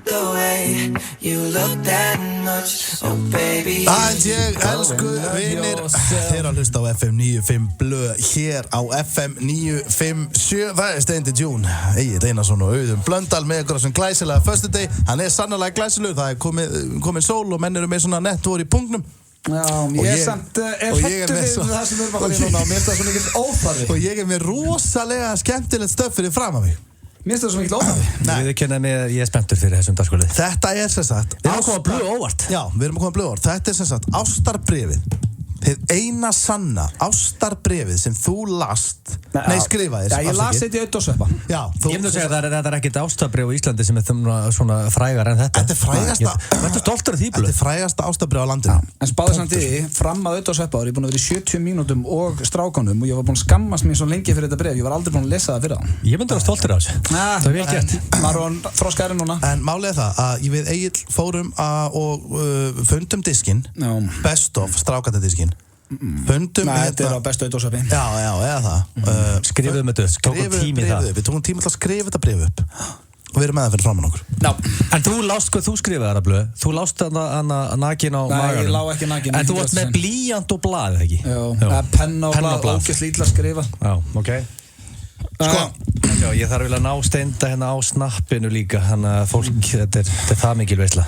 the way you look that much, oh baby. Ég elsku vinir, þeir að hlusta á FM 95 blöð hér á FM 957. Það Steindi June, Egill Einarsson og Auðun Blöndal með ykkur á þessum glæsilega föstudegi. Hann sannarlega glæsilegur, það komin sól og menn eru með svona nettvor í punktnum. Já, ég samt hrættur við það sem við erum að fara í núna og mér finnst það svo mikill óþarfi. Og ég með rosalega skemmtilegt stöf fyrir fram að mig. Mér finnst það svo mikill óþarfi. Við kenna mig, ég spenntur fyrir þessum dagskvöldi. Þetta sem sagt Við erum að koma blöð óvart. Já, við erum að koma blöð óvart. Þetta sem sagt ástarbréfið. Þið eina sanna ástarbréfið sem þú last skrifaðir. Já, ég las þetta í Auðdórsveppa. Já, ég myndi að segja að þetta ekkert ástarbréf á Íslandi sem svona frægar en þetta. Þetta frægasta. Þetta stoltur af því blöð. Þetta frægasta ástarbréf á landinu. En spáðu samt í því, fram að Auðdórsveppa var ég búinn að vera í 70 mínútum og strákanum og ég var búinn að skammast mér svo lengi fyrir þetta bréf. Ég var aldrei búinn að lesa það fyrir hann. Ég myndi að vera stoltur af þessu. Það vel gert. Maður var þroskaðri núna. En málið það að við Egill fórum og fundum diskinn, best of strákatadiskinn. Fundum þetta á bestu Auðdórsveppi. Já, eða það. Skrifuðum þetta, tókum tími í það. Við tókum tími til að skrifa þetta bréf upp. Og við erum með það fyrir framan okkur. Já. En þú lást hvað þú skrifaði þarna blöð? Þú lást hana nakin á maganum? Nei, ég lá ekki nakin. En þú varst með blýant og blað, ekki? Já, penna og blað, ógeðslega illa skrifa. Já, ok. Sko, ég þarf vel að ná Steinda hérna á snappinu líka, þannig að fólk, þetta er það mikil veisla.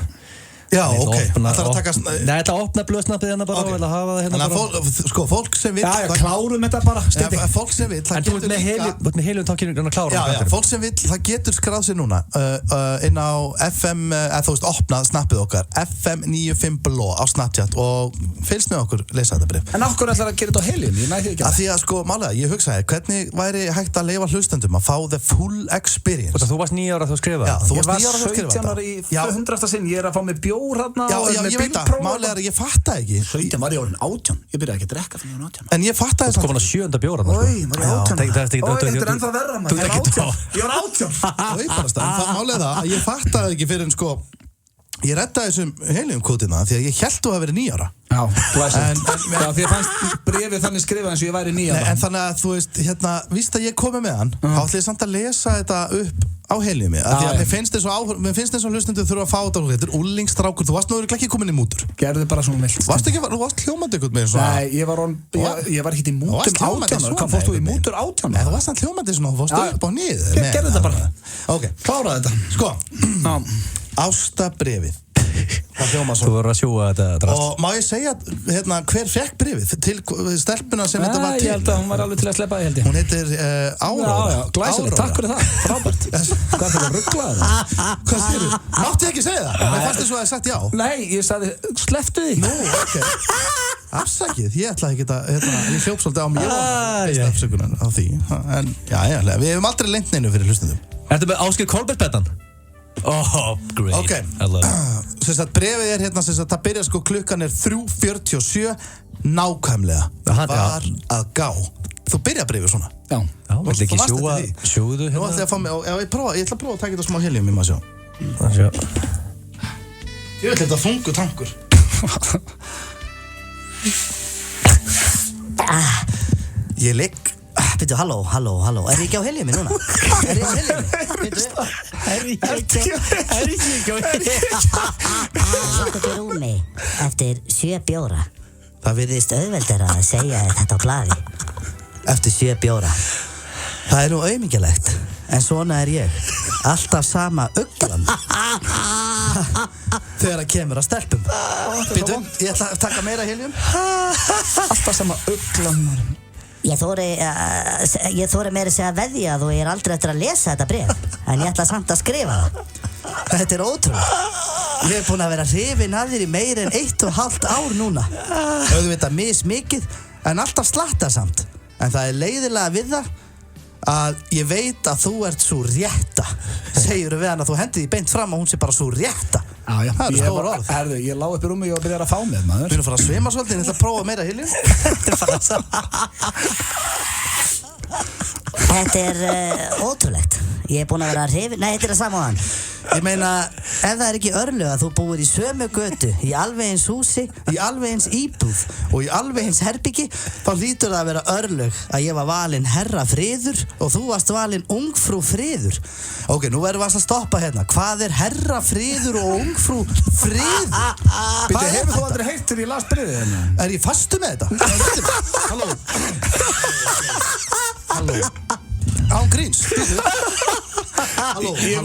Já, ok. Það þarf að taka... Nei, þetta opna blöðsnappið hérna bara og vel að hafa það hérna bara. Sko, fólk sem vill... Já, klárum þetta bara, Steindi. Fólk sem vill, það getur líka... En þú ert með heilum takkinu að klára það. Já, fólk sem vill, það getur skráð sér núna inn á FM, eða þú veist, opnað snappið okkar, FM 95 bló á Snapchat og fylgst með okkur lesa þetta bréf. En okkur ætlar að gera þetta á heilum? Ég næði ekki að því að sko, málega, ég hugsaði, hvernig væri hægt að leyfa hlustendum að fá the full experience? Þú varst 9 ára þegar þú skrifaði. Já, þú varst 9 ára þegar þú skrifaði þetta. Ég var 17 ára í 100. sinn, ég að fá mig bjór hérna og Já, ég veit það, málega er að ég fattaði ekki. 17 var ég orðin 18, ég byrjaði ekki að drekka fyrir 18. En ég fattaði það. Þú komið á 7. bjóra þarna. Ói, var ég 18. Ói, þetta er ennþá verra maður. Ég var 18. Ói, bara stað, málega það að ég fattaði ekki fyrir en sko Ég reddaði þessum heliumkódina því að ég held þú að vera 9 ára. Já, já, því að fannst bréfið þannig skrifað eins og ég væri 9 ára. En þannig að þú veist, víst að ég komi með hann, þá ætla ég samt að lesa þetta upp á heliumi. Því að mér finnst eins og hlustendur þurfa að fá þetta. Þetta er úlingstrákur, þú varst náttúrulega ekki komin í mútur. Gerðu bara svona vilt. Þú varst hljómandi ykkur með eins og... Nei, ég var ekki í mútum 18 ára. Hvað fórst þú í mútur 18 ára? Nei, þú varst hann hljómandi svona, þú fórst upp á niður. Gerðu þetta bara. Ok, kláraðu þetta. Sko, ástabréfið. Þú voru að sjúga þetta drast. Og má ég segja, hver fekk bréfið til stelpuna sem þetta var til? Ég held að hún var alveg til að sleppa það, held ég. Hún heitir Áróra. Já, glæsilegt, takk fyrir það, frábært. Hvað fyrir að ruggla það? Hvað styrir? Máttu ekki segja það? Mér fannst þess að það sagt já. Nei, ég sagði, slepptu því. Nú, ok. Afsakið, ég ætlaði ekki að, ég hljóp svolítið á mig, ég var besta afsökunar á því. En, já, við hefum aldrei lent neinu fyrir hlustendum. Ertu með Ásgeir Kolbeinn-betan? Oh, great. Ok, brefið er það byrjar sko klukkan er 3:47 nákvæmlega var að gá. Þú byrjar brefið svona. Já. Vill ekki sjúðu Nú ætla ég að fá mig, ég ætla að prófa að taka þetta smá helium í maður sjá. Ég ætla þetta þungu tankur. Ég ligg. Býttu, halló, er ég ekki á heliumi núna? Er ég á heliumi? Býttu, er ég ekki á heliumi? Sokk út í rúmi eftir 7 bjóra. Það virðist auðveldara að segja þetta á blaði. Eftir 7 bjóra. Það er nú auðmingjalegt, en svona er ég. Alltaf sama uglan. Þegar það kemur að stelpum. Býttu, ég ætla að taka meira helium. Alltaf sama uglan. Ég þóri meira að segja veðja að þú er aldrei eftir að lesa þetta bréf, en ég ætla samt að skrifa það. Þetta er ótrúlega. Ég hef búin að vera hrifinn af þér í meira en 1,5 ár núna. Auðvitað mismikið, en alltaf slattar samt. En það er leiðilega við það að ég veit að þú ert svo rétta. Segirðu við hann að þú hendið í beint fram og hún sé bara svo rétta. Já, það er stór orð. Herðu, ég lá upp í rúmi og ég byrjar að fá með maður. Við erum að fara að svima svolítið, ég ætla að prófa meira helium. Þetta er ótrúlegt. Ég er búin að vera hrifinn. Nei, þetta er að sama á hann. Ég meina, ef það er ekki örlög að þú búir í sömu götu, í alveg eins húsi, í alveg eins íbúð og í alveg eins herbyggi, þá hlýtur það að vera örlög að ég var valinn herra Friður og þú varst valinn ungfrú Friður. Ok, nú verðum við að stoppa hérna. Hvað er herra Friður og ungfrú Friður? Býttu, hefur þú aldrei heyrt þegar ég las bréfið hérna? Er ég fastu með þetta? Halló. Án gríns. Halló. Ég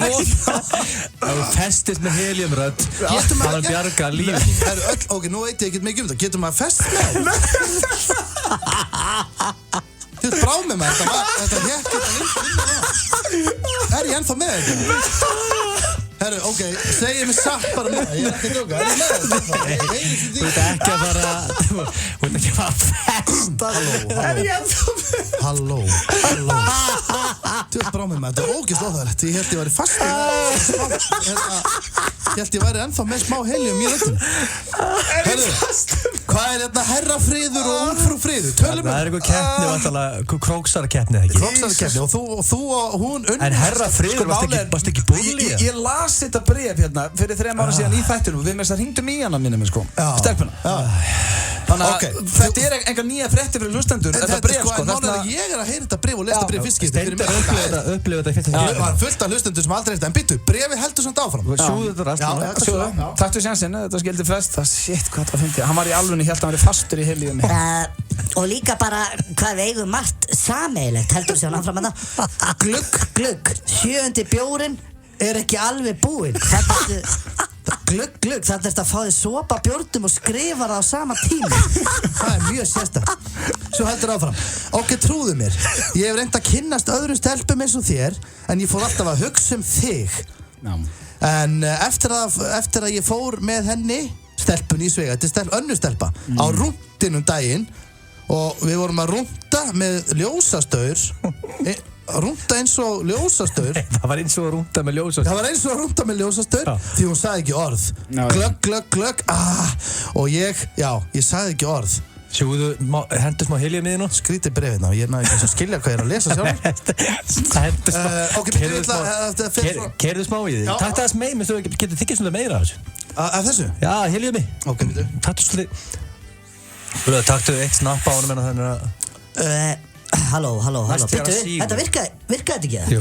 það festist með heliumrödd. Það var bjarga lífni. Ok, nú veit ég ekkert mikið það. Getur maður fest með þetta? Þú ert brá með maður. Þetta hékk þetta. Er ég ennþá með þetta? Herru, ok, segið mér satt bara með það. Ég er ekki að djóka. Er ég með þetta? Þú ert ekki að fara að festa. Er ég ennþá með þetta? Halló. Þú ert brá með maður. Þetta er ógeðslega óþægilegt. Ég held ég væri fast. Ég held ég væri ennþá með smá helium í röddinni. Herru, hvað er þetta herra Friður og ungfrú Friður? Það er eitthvað keppni, vantalega króksarakeppni, ekki? Króksarakeppni og þú og hún unni. En herra Friður varst ekki búli? Ég las þetta bréf hérna fyrir 3 ára síðan í þættinum og við með þess að hringdum í hana minni sko. Stelpuna. Þannig að þetta er engar nýja fréttir fyrir hlustendur. Þetta bréf sko. Ég er að heyra þetta bréf og lesa bréf fyrst skipti fyrir mig. Upplifa þetta í fyrsta skipti. Ég var fullt af hlustendur sem aldrei eftir. En byttu, bréfið heldur samt áfram. Sjúðu þetta rast. Takk fyrir sjansinn, þetta skildi fest. Shit, hvað það fyndi. Hann var í alvunni, hélt að hann væri fastur í heliumi. Og líka bara hvað við eigum margt sameigilegt, heldur sér hann áfram að það. Glugg, 7. bjórinn er ekki alveg búinn. Glugg, þannig að fá þið sopa bjórnum og skrifa það á sama tíma. Það er mjög sérstakt. Svo heldur áfram. Ok, trúðu mér. Ég hef reynt að kynnast öðrum stelpum eins og þér, en ég fór alltaf að hugsa þig. En eftir að ég fór með henni, stelpun í Svega, þetta er önnur stelpa, á rúndinum daginn, og við vorum að rúnda með ljósastaur. Rúnda eins og ljósastaur. Það var eins og að rúnda með ljósastaur. Það var eins og að rúnda með ljósastaur því hún sagði ekki orð. Glögg. Og ég sagði ekki orð. Sjúðu, hendur smá helium í þínu. Skrítið bréf hérna, ég er náttúrulega ekki að skilja hvað ég er að lesa sjálf. Hendur smá. Ok, byrju, ég ætla að Keyrðu smá í því. Takk það meir, minnstu þú getur þykist svona meira af þessu. Af þessu? Já, heliumi. Ok, byrju. Taktu svolítið. Taktu eitt snapp á honum en þannig að... Halló. Næst ég er að Bíddu, síga. þetta virkaði þetta ekki? Jú,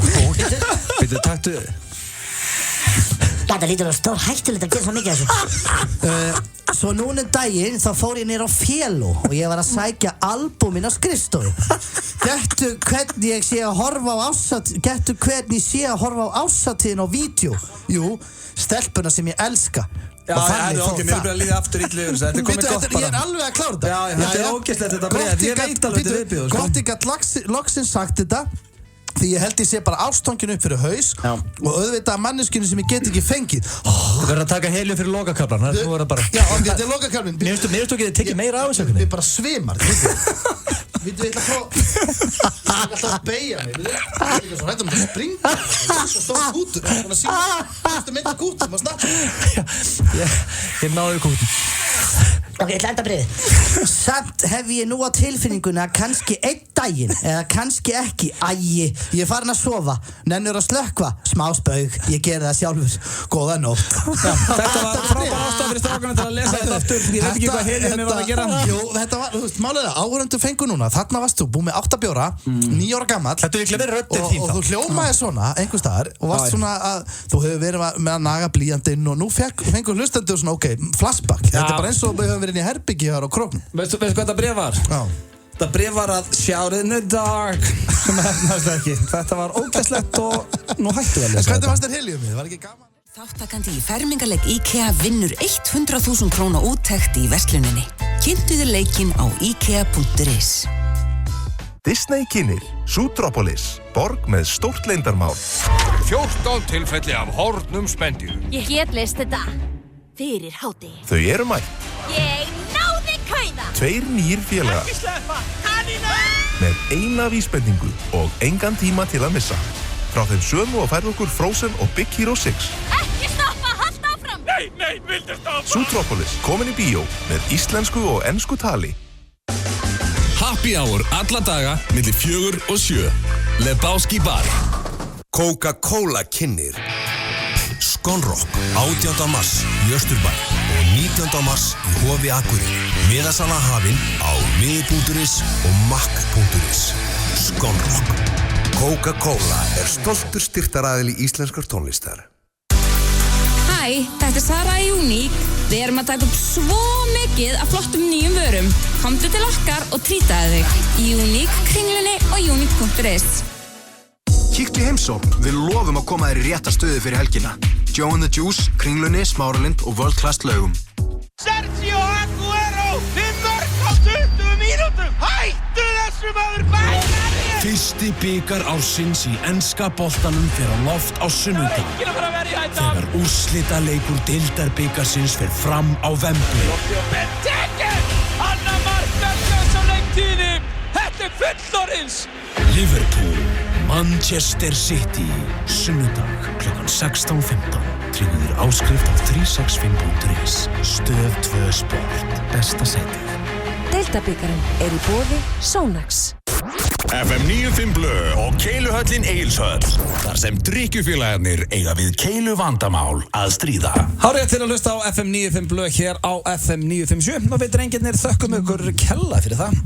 bíddu, taktu... Þetta lítur að stór hættulegt að gera svo mikið af þessu. Svo núna daginn þá fór ég niður á Fjelo og ég var að sækja albúmin á skrifstofu. Gettu hvernig ég sé að horfa á ársatíðin á vídeo? Jú, stelpuna sem ég elska. Já, mér er bara að líða aftur ítli yfir þessu. Þetta er komið gott bara. Ég er alveg að klára þetta. Já, þetta er ógeðslegt þetta bréf. Ég veit alveg þetta viðbjóð. Gott ég gætt loksins sagt þetta. Því ég held ég sé bara ástangin upp fyrir haus og auðvitað manneskinu sem ég get ekki fengið. Þú verður að taka helium fyrir lokakablan. Já, þetta er lokakablan. Mér finnst þú ekki að tekja meira á þessu. Við bara svimar. Við ég ætla að beigja mig. Ég er ekki svo hættum að springa. Það er svo stór kútur. Það er síðan mynda kútur. Maður snart. Ég náðu kútur. Ok, ég ætla að enda bréfið. Samt hef ég nú á tilfinninguna kannski einn daginn eða kannski ekki. Æi, ég er farin að sofa. Nennur að slökkva. Smá spaug. Ég geri það sjálfur. Góða nótt. Þetta var frábær ástæða fyrir strákunum til að lesa þetta aftur. Ég veit ekki hvað helium var að gera. Jú, þetta var, þú veist, málega, áhörundu fengu núna. Þarna varst þú búið með 8 bjóra, 9 ára gamall. Þetta er ekki verið röddin þín þá. Og þú hljómaði svona, einhvers staðar, og varst svona að þú hefur verið með að naga blýjandinn og nú fengu hlustendur svona, ok, flashback. Þetta er bara eins og við höfum verið inn í herbyggi hér á Króknum. Veistu hvað þetta bréf var? Já. Þetta bréf var að shout in the dark sem hefnaðist ekki. Þetta var ógeðslegt og nú hættu að lesa þetta. Hvernig varst þér heliumið? Var ekki gaman? Þáttakandi í fermingarleik IKEA vinnur 100.000 króna úttekt í versluninni. Kynntu þér leikinn á ikea.is. Disney kynir Zootropolis, borg með stórt leyndarmál. 14 tilfelli af horfnum spendýrum. Ég get leist þetta fyrir hádegi. Þau eru mætt. Ég náði kauða. 2 nýr félagar. Ekki sleppa, kanína! Með eina vísbendingu og engan tíma til að missa. Frá þeim sömu og færðu okkur Frozen og Big Hero 6. Ekki stoppa, halda áfram! Nei, vildu stoppa! Zootropolis, komin í bíó með íslensku og ensku tali. Happy hour alla daga milli 4 og 7. Lebowski bar. Coca-Cola kynnir Skonrock 18. mars í Östurbæ og 19. mars í Hofi Akureyri. Miðasala hafin á miði.is og makk.is. Skonrock. Coca-Cola er stoltur styrktaraðili íslenskar tónlistar. Hæ, þetta er Sara í Unique. Við erum að taka upp svo mikið af flottum nýjum vörum. Komdu til okkar og trýtaðu þig í Unique, Kringlunni og Unique.is. Kíktu í heimsókn, við lofum að koma þér í rétta stöðu fyrir helgina. Joe and the Juice, Kringlunni, Smáralind og World Class laugum. Sergio Aguero, 5 mörk á 20 mínútum. Hættu þessu maður bæna! Fyrsti bikar ársins í enska boltanum fer á loft á sunnudag. Þegar úrslita leikur deildarbikarsins fer fram á Wembley. Anna Markbergans á leiktíðinni. Þetta er fullorðins. Liverpool, Manchester City, sunnudag klukkan 16:15. Tryggðu þér áskrift á 365.is. Stöð 2 Sport, besta setið. Deildabikarinn er í boði Sónax. FM 95 Blö og Keiluhöllin Egilshöll. Þar sem drykkjufélagarnir eiga við keilu vandamál að stríða. Hárið til að hlusta á FM 95 Blö hér á FM 957 og við drengirnir þökkum ykkur kella fyrir það.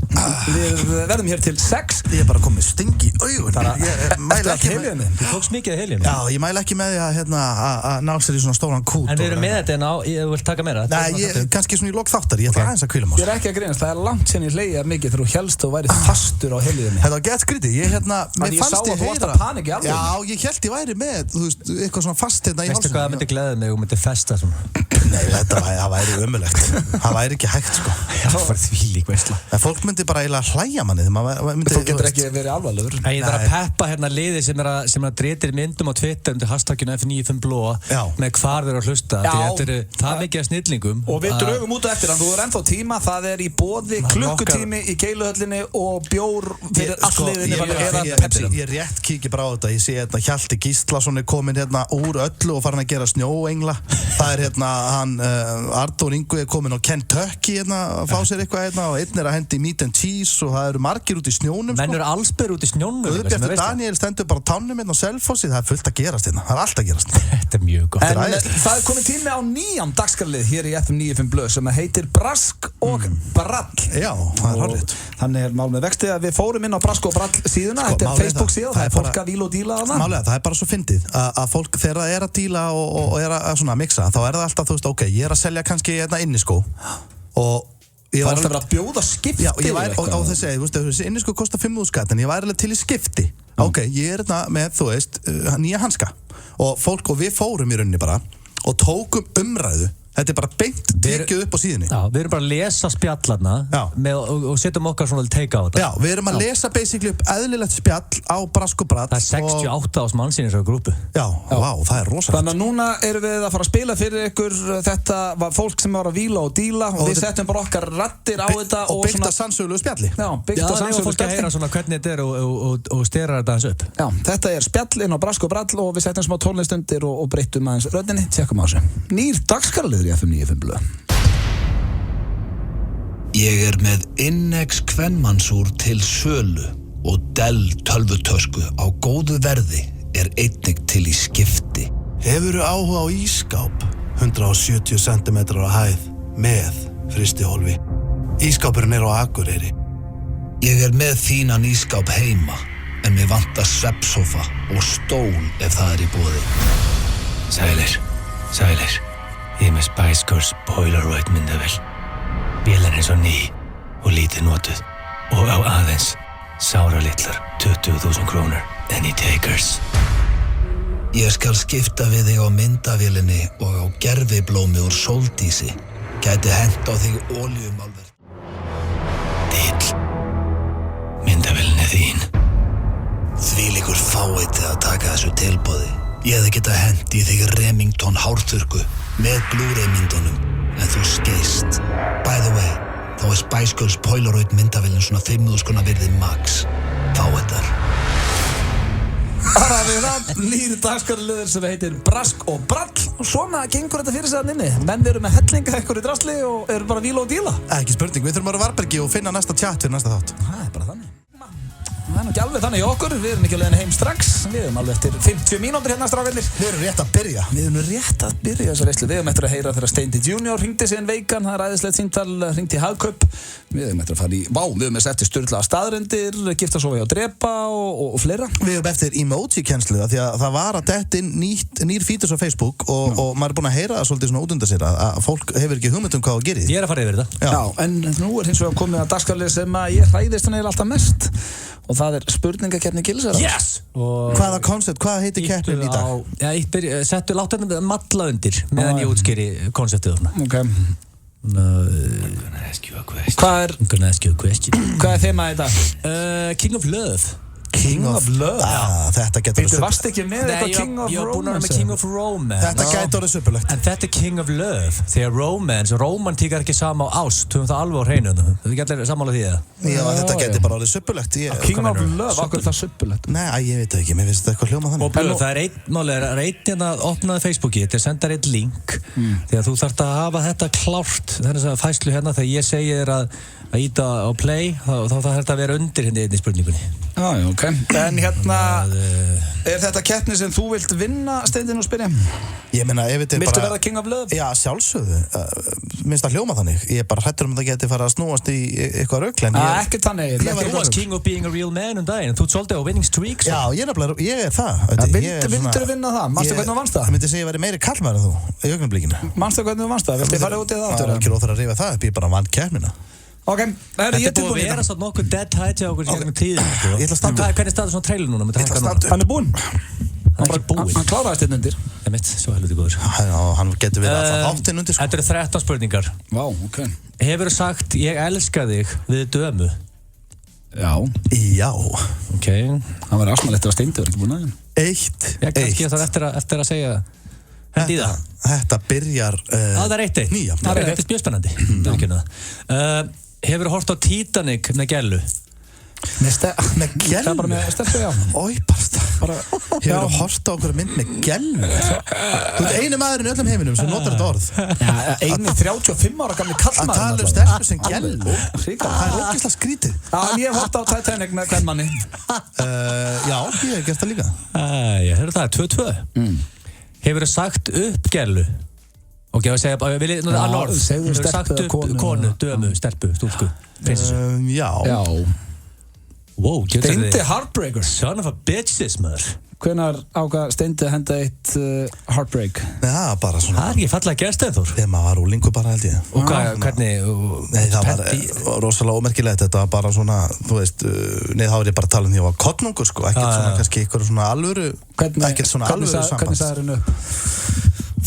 Við verðum hér til 6. Ég er bara komið sting í augun. Eftir að helium. Þú tókst mikið af helium. Já, ég mæla ekki með því að ná sér í svona stóran kút. En við erum með þetta en ég vil taka meira. Nei, kannski svona í lok þáttar. Ég ætla aðeins að kvíla ég er ekki að grínast, það er langt sinni ég hleyja mikið þegar þú hélst og væri fastur á heliðinni. Þetta var gett skrítið, mér fannst ég heyra. Já, ég held ég væri með, þú veist, eitthvað svona fast hérna í hálsum. Veistu hvað það myndi gleða mig og myndi festa svona? Nei, það væri ömurlegt. Það væri ekki hægt, sko. Það var þvílík veisla. En fólk myndi bara eiginlega hlæja manni. Þú getur ekki verið alvarlegur. Ég þarf að peppa hérna liðið sem er að dreytir myndum á Twitter undir hashtaginu F95 Blå með hvar þeir eru að hlusta. Þetta eru það mikið af snillingum. Og við drögum út á eftir hann, þú er ennþá tíma, það er í boði klukkutími í Keiluhöllinni og bjór fyrir allt liðin eða Pepsi. Ég rétt kíkja bara á þetta. Ég sé hérna Hjalti Gíslason komin hérna úr öllu og farin að gera snjóengla. Það hérna hann Arnór Ingvi komin á Kentucky hérna að fá sér eitthvað hérna og einn að hendi meat and cheese og það eru margir út í snjónum. Menn eru allsber út í snjónum. Guðbjartur Daniel stendur bara á tánum hérna á Selfossi. Það fullt að gerast hérna. Það allt að gerast. Þetta mjög gott. En það komið tími á nýjan dagskrárlið hér í FM 95 Blöð sem heitir Brask og Brall. Já, það hárrétt. Þannig mál með vexti að við fórum inn á Brask og Brall síðuna. Þetta Facebook síða, það fólk að víla og díla þarna. Málega, það bara svo fyndið að fólk þegar það að díla og að svona mixa, þá það alltaf, þú veist, ok, ég að selja kannski hérna inniskó og það alltaf verið að bjóða skipti. Já, og þessi inniskó kostar 5.000 skatt en ég væri alveg til í skipti. Ok, ég hérna með, þú veist, nýja hanska og við fórum í rauninni bara og tókum umræðu. Þetta bara beint tekið upp á síðunni. Já, við erum bara að lesa spjallarna og setjum okkar svona take á þetta. Já, við erum að lesa basically upp eðlilegt spjall á Brask og Brall. Það 68 manns í þessari grúpu. Já, vá, það rosalegt. Þannig að núna erum við að fara að spila fyrir ykkur. Þetta var fólk sem var að víla og díla og við setjum bara okkar rattir á þetta og byggt að sannsögulegu spjalli. Já, byggt að sannsögulegu spjalli. Að heyra svona hvernig þetta og stera þetta aðeins upp. Já, þetta spjall inn á Brask og Brall og við setjum smá tónlist undir og breyttum aðeins röddinni. Tjekkum á þessu. Nýr dagskrárliður í FM 95 Blöð. Ég með Innex Kvenmannsúr til sölu og Dell tölvutösku á góðu verði einnig til í skipti. Hefurðu áhuga á ísskáp 170 cm á hæð með frystihólfi? Ískápurinn á Akureyri. Ég með þínan ískáp heima en mér vantar svefnsófa og stól ef það í boði. Sælir. Ég með Spice Girls Polaroid myndavél. Vélan svo ný og lítið notuð og á aðeins sáralitlar 20.000 krónur. Any takers? Ég skal skipta við þig á myndavélinni og á gerviblómi úr Sóldísi. Gæti hent á þig olíumálverk. Dill. Myndavélin þín. Þvílíkur fáiði að taka þessu tilboði. Ég hefði getað hent í þig Remington hárþurrku með Blu-ray myndunum, en þú skeist. By the way, þá Spice Girls Polaroid myndavélin svona 5.000 króna virði max. Fáiðar. Það við það nýr dagskrárliður sem heitir Brask og Brall og svona gengur þetta fyrir sig að nynni. Menn eru með hellinga ekkur í drasli og eru bara að víla og díla. Ekki spurning, við þurfum að vera Varbergi og finna næsta chat fyrir næsta þátt. Það bara þannig. Það ekki alveg þannig í okkur, við erum ekki alveg heim strax. Við erum alveg eftir 50 mínútur hérna strákarnir. Við erum rétt að byrja þessa veislu. Við erum eftir að heyra þegar Steindi Junior hringdi sig veikan, það æðislegt símtal, hringdi í Hagkaup. Við erum eftir að fara við erum eftir sturlaða staðreyndir, gifta svo við á drepa og fleira. Við erum eftir emoji-kennslu því að það var að detta inn nýr fítus á Facebook og maður er búinn að heyra það svolítið svona út undan sér að fólk hefur ekki hugmynd hvað það gerir. Ég er að fara yfir þetta. Já, en nú hins vegar komið að dagskrárlið sem að ég hræðist hann alltaf mest. Og það spurningakeppni Gilsarans. Yes! Hvaða koncept, hvað heitir keppnin í dag? Já, látt þetta malla undir meðan ég útskýri konceptið þarna. Ok. I'm gonna ask you a question. Hvað er þema í dag? King of Love. King of Love? Já, þetta getur Þú varst ekki með eitthvað King of Romance? Ég var búinn að vera með King of Romance. Þetta gæti orðið suppulegt. En þetta er King of Love. Þegar Romance, romantík er ekki sama á ást. Þú það alveg á hreinu. Þú ekki allir sammála því það? Já, þetta gæti bara orðið suppulegt. King of Love, okkur það suppulegt? Nei, ég veit ekki, mér finnst þetta eitthvað hljóma þannig. Og Blöð, það er einn hérna opnaði Facebooki, þetta sendar einn link. Þegar þú þarft að hafa þetta klárt, þess að fæslu hérna, þegar ég segi þér að íta á play, þá þarf þetta að vera undir hérna einni spurningunni. Já, ok. En hérna, er þetta keppni sem þú vilt vinna, Steindin, og spyrja? Ég meina, ef þetta Viltu verða King of Love? Já, sjálfsögðu. Minnst það hljóma þannig. Ég er bara hræddur það geti fara að snúast í eitthvað rugl. Ekki þannig. Þú varst king of being a real man daginn. Þú ert svolítið á winning streak. Já, ég er það. Vildur þú vinna það? Manstu hvernig þú vannst það? Ég myndi segja að ég væri meiri kallmaður en þú í augnablikinu. Manstu hvernig þú vannst það? Viltu fara út í það aftur? Ekki óþarf að rífa það upp, ég bara vann keppnina. Ok, þetta er búin að vera svo nokkuð dead height hjá okkur hérna tíðin. Ég ætla að standa. Hvernig staður svona trailer núna? Ég ætla að standa. Hann er búinn. Hann er ekki búinn. Hann kláraðist hérna undir. Það mitt, svo helviti góður. Hann getur verið alltaf þáttinn undir. Þetta eru 13 spurningar. Vá, ok. Hefurðu sagt ég elska þig við dömu? Já. Já. Ok. Hann var ásmæl eftir að Steindi var ekki búinn að. Kannski það eftir að segja Þetta byrjar Það er 1-1. Það er mjög spennandi. Hefurðu hort á Titanic með Gellu? Með gellu? Það bara með stelpu, já. Ói, bara hefur hort á okkur mynd með gellu. Þú ert einu maðurinn í öllum heiminum sem notar þetta orð. Já, einu 35 ára gamli kallmaður. Að tala stelpu sem gellu. Það ógeðslega skrítið. Já, ég hef hort á Titanic með kvenmanni. Já, ég hef gert það líka. Ég hörðu það, 2-2. Hefur sagt upp gellu? Ok, ég segja bara, vil ég annar orð? Hefur sagt upp konu, dömu, stelpu, stúlku, prinsessu? Já. Wow, Steindi Heartbreaker. Son of a bitches, maður. Hvenær ákvað Steindi að henda eitt Heartbreak? Já, bara svona. Það ekki fallega gerst eða Þór? Þegar maður var úlingur bara held ég. Og hvernig? Nei, það var rosalega ómerkilegt. Þetta var bara svona, þú veist, þá er ég bara að tala því að ég var kottnungur, sko. Ekkert svona, kannski ykkur svona alvöru, ekkert svona alvöru samband. Hvernig sagði henni upp?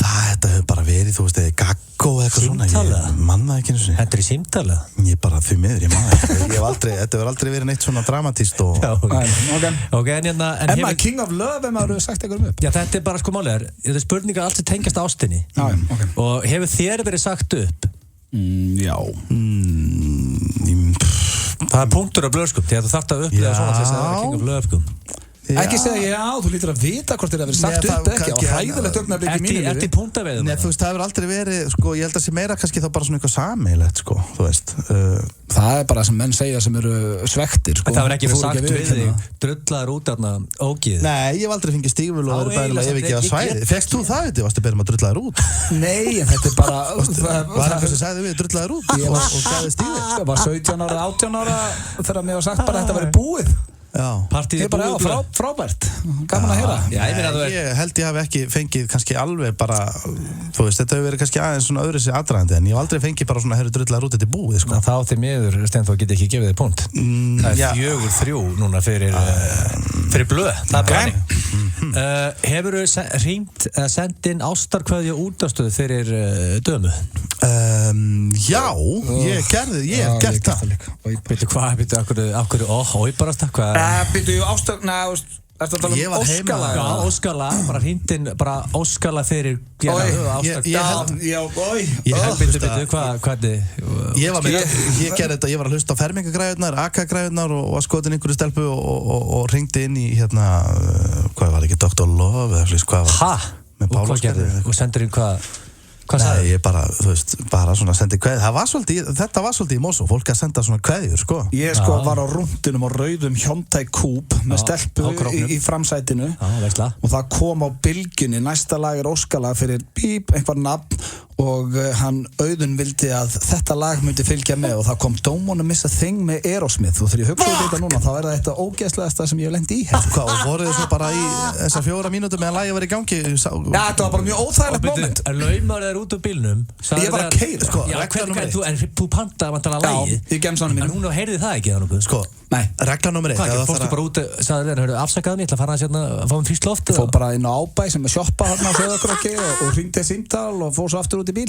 Þetta hefur bara verið, þú veist, eða gaggó eða eitthvað svona. Símtala? Ég manna ekki eins og Hendur í símtala? Ég bara því miður, ég manna ekki. Þetta hefur aldrei verið neitt svona dramatíst og... Ok, en maður King of Love, ef maður hefur sagt eitthvað upp? Já, þetta er bara sko málið þetta er spurningar allt sem tengjast ástinni. Og hefur þér verið sagt upp? Já. Það er punktur á blöðskum, því að þú þarft að upplifa svona þess að það er King of Love, sko. Ekki segja já, þú lítur að vita hvort þér hefur sagt upp ekki og hræðilegt augnablik í mínu lífi. Ertu í punktaveðum? Nei, þú veist, það hefur aldrei verið, sko, ég held að sé meira kannski þá bara svona eitthvað sameiginlegt, sko, þú veist. Það er bara sem menn segja sem eru svektir, sko. Það hefur ekki verið sagt við þig, drullaður út þarna ógið. Nei, ég hef aldrei fengið stígvölu og verið bæðilega að yfirgefa svæði. Fékkst þú það, veit ég, varstu beðum að drullaður út? Nei, en þetta er bara... Var eitthvað sem sagði við drullaður út og gæði stígvölu? Ég var 17 ára, 18 ára þegar mér var sagt bara að þetta væri búið. Partíð er búið frábært, gaman að heyra. Ég held ég hafi ekki fengið kannski alveg bara, þú veist, þetta hefur verið kannski aðeins svona öðru sér aðdragandi en ég hef aldrei fengið bara svona herru drullar út þetta er búið, sko. Þá til miður, Steinþór, get ekki gefið þig punkt. Það er 4-3 núna fyrir blöð, það er banning. Hefur þú hringt eða sendt inn ástarkveðju útastöð fyrir dömu? Já, ég hef gert það. Býttu hvað, akkur, óibarast það, hvað? Býttu, ástark, ertu að tala um Óskala? Já, Óskala, bara hringtinn, bara Óskala fyrir ástark. Ég held býttu, hvernig? Ég gerði þetta, ég var að hlusta á fermingagræðurnar, AK-græðurnar og að skotin einhverju stelpu og hringdi inn í hvað var ekki, Dr. Love eða slíks, hvað var? Hæ? Og hvað gerði? Og sendur inn hvað? Nei, ég bara, þú veist, bara svona sendi kveðið. Þetta var svolítið í Mosó, fólk að senda svona kveðjur, sko. Ég var á rúndinum á rauðum Hyundai Coupe með stelpu í framsætinu og það kom á bylgjunni, næsta lag er Óskala fyrir bíp, einhver nafn og hann Auðun vildi að þetta lag myndi fylgja með og það kom Don't Wanna Miss a Thing með Aerosmith og þegar ég hugsaði þetta núna þá er það þetta ógeðslegasta sem ég hef lent í. Hvað, og voruð þið svo bara í þessar 4 mínútur meðan lagið var í gangi? Já, þetta var bara mjög óþægilegt moment. Laumar þér út úr bílnum? Ég var að keyra, sko. En þú pantaði vantanlega lagið? Já, í gemsanum mínum. En hún heyrði það ekki eða nokkuð? Sko, regla nummer 1. Hvað, fórstu bara út, sagði þér, afsakaðu mig, ég ætla að fara að sérna að fá frískt loft? Ég fór bara inn á Ábæ sem er sjoppa hérna á Sauðárkróki og hringdi símtal og fór svo aftur út í bíl.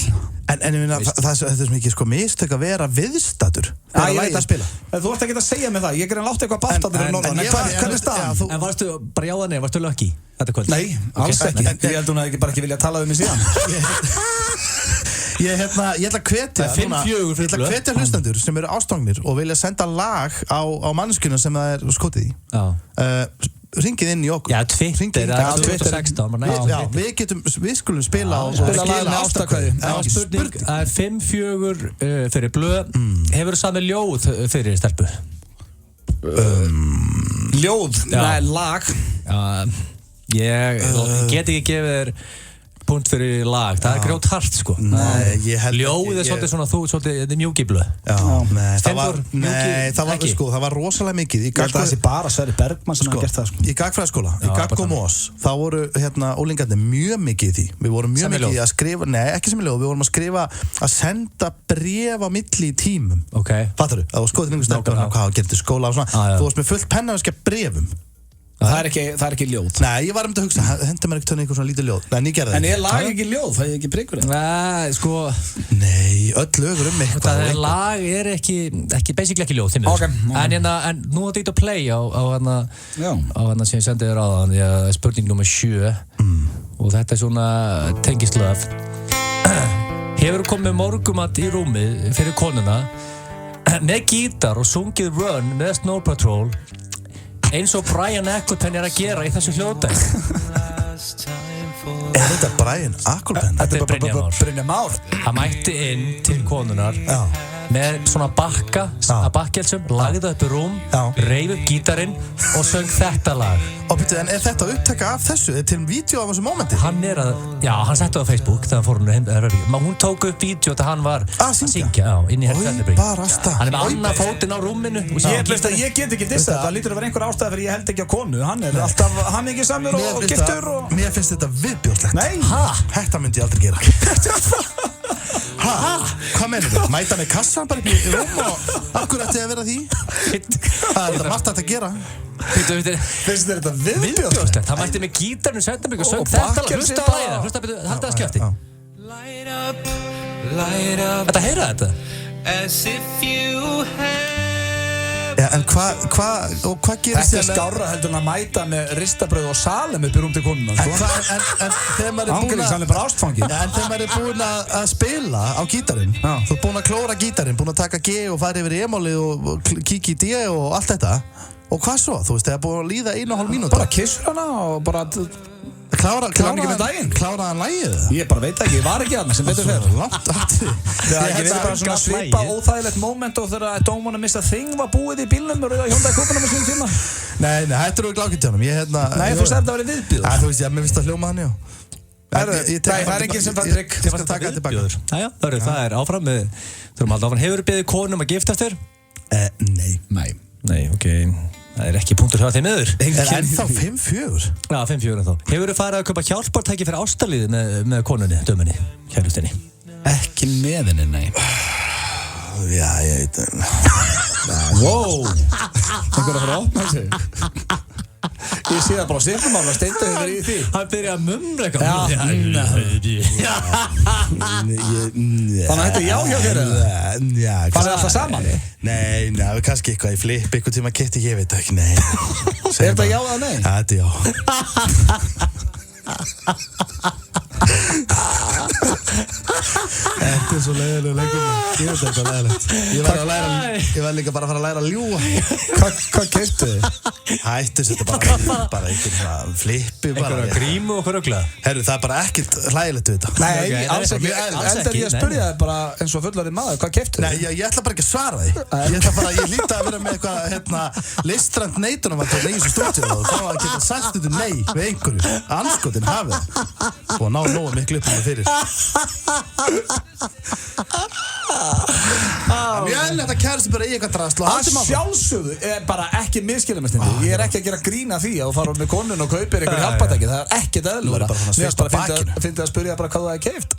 En ég minna, þetta er svo mikið sko mistök að vera viðstaddur þegar lægið að spila. Þú ert ekki að segja mig það, ég er að láta eitthvað báttadur um norðan. Hvernig er staðan? En varstu bara jáðan eða, varstu lucky þetta kvöld? Nei, alls ekki. Ég held hún að bara ekki vilja tala um mig síðan. Ég ætla að hvetja hlustendur sem eru ástfangnir og vilja senda lag á manneskjuna sem það er skotið í. Ringið inn í okkur. Já, Twitter, það er 2016. Já, við skulum spila og skila ástarkveðju. Það er 5-4 fyrir blöð. Hefur þú samið ljóð fyrir stelpu? Ljóð? Nei, lag. Ég get ekki gefið þér punkt fyrir lag, það er grjóthart sko. Nei, ég held ljóð er svolítið svona, þú svolítið mjúkiblu. Það var rosalega mikið. Ég held að það sé bara Sverrir Bergmann sem hafa gert það sko. Í Gagnfræðaskóla, í Gagg og Mós, þá voru ólingarnir mjög mikið í því. Við vorum mjög mikið að skrifa, nei ekki sem er ljóð, við vorum að skrifa að senda bréf á milli í tímum. Fattar þú? Það var skoðið einhver stelpur hvað gerði í skóla og svona. Þú varst með fullt pennaverskja bréfum. Það er ekki ljóð. Nei, ég var að hugsa, hendur mér ekki eitthvað svona lítið ljóð. Nei, ég gerði það. En er lag ekki ljóð? Það er ekki prikkur það? Nei, sko... Nei, öll lögur eitthvað. Það er lag er ekki basically ekki ljóð, þeim við. En nú átti ég að play á hana sem ég sendi þér á þann, því að spurning nummer 7 og þetta er svona tengislöf. Hefur komið morgumat í rúmið fyrir konuna með gítar og sungið Run með Snow Patrol eins og Brian Eckelpenn að gera í þessu hljóðdæmi. Þetta Brian Eckelpenn? Þetta er Brynjar Már. Hann mætti inn til konunar með svona bakka að bakkelsum, lagði upp í rúm, reif upp gítarinn og söng þetta lag. Og byrju, en er þetta upptaka af þessu? Er til vídeo af þessu momenti? Hann setti það á Facebook þegar hann fór hún hún tók upp vídeo þegar hann var að syngja inn í Helfenderbrík. Hann með annað fótinn á rúminu. Ég get ekki dissa þetta, það lítur að vera einhver ástæða fyrir ég held ekki á konu. Hann alltaf hamingjusamur og giftur og... Mér finnst þetta viðbjóðslegt. Nei! Þetta myndi ég aldrei gera. Hvað mennir þau? Mæta með kassan bara í rúm og akkur ætti að vera því? Það er margt að gera. Finnst þér þetta viðbjóðslegt? Það mætti með gítarinn Helfenderbrík og söng þetta lag. Hlusta á lagið, hlusta að skjátti. Þetta heyra þetta? As if you had. Já, en hvað gerist þetta er skárra heldur en að mæta með ristabrauð og salem upp í rúm til konuna, sko. En þegar maður er búinn hann er bara ástfangin. En þegar maður er búinn að spila á gítarinn, þú er búinn að klóra gítarinn, búinn að taka G og fara yfir í E-málið og kíkja í D og allt þetta, og hvað svo? Þú veist, það er búinn að líða 1,5 mínúta. Bara kissur hana og bara Kláraði hann lagið? Ég bara veit ekki, ég var ekki þarna sem betur fer. Langt aftur. Það er bara svona svipa óþægilegt moment og þegar Don't Wanna Miss a Thing var búið í bílnum og Hyundai Coupenum á sínum tíma. Nei, þetta eru glákið tjónum. Nei, þú veist þetta verið viðbjóður. Þú veist, mér finnst það hljóma hann, já. Það er enginn sem fann trygg. Ég skal taka þetta tilbaka. Jæja, það er áfram með, þurfum alltaf áfram. Hefur þú beðið konum að giftast þér? Nei, ok. Það er ekki punktur hjá þeim yfir. Er ennþá 5-4? Já, 5-4 ennþá. Hefur þú farið að kaupa hjálpartæki fyrir ástarliði með konunni, dömunni, kærustinni? Ekki með henni, nei. Já, ég veit það. Wow! Einhver að fara að opna sig. Ég sé það bara á sérfum að Steindi hefur verið í því. Hann byrjaði að mumra eitthvað. Þannig að þetta er já hjá þér eða? Já. Farið alltaf saman? Nei, kannski eitthvað í flip, eitthvað tíma keypti, ég veit ekki, nei. Er þetta já eða nei? Þetta er já. Þetta er svo leiðilega leikum. Ég veit eitthvað leiðilegt. Ég var líka bara að fara að læra að ljúga. Hvað keyptu þið? Hættu þetta bara einhvern svona flippi bara. Einhverja grímu og hverjugla? Herru, það er bara ekkert hlægilegt við þetta. Nei, alls ekki. Endar ég að spyrja þig bara eins og fullorðinn maður, hvað keyptu þið? Nei, ég ætla bara ekki að svara því. Ég líti að vera með eitthvað, listrænt neitunum að í þessu stúdíu og þá að geta sagt þetta nei við einhverju. Anskotin hafið það. Og ná nógu miklu upp með fyrir. Mjög eðlilegt að kæristu bara í eitthvað drasl og að sjálfsögðu er bara ekki miskilja með Steindi. Ég er ekki að gera grína því að þú fara með konun og kaupir einhver hjálpartæki. Það er ekkert eðlilega. Mér finnst að spyrja bara hvað það er keypt.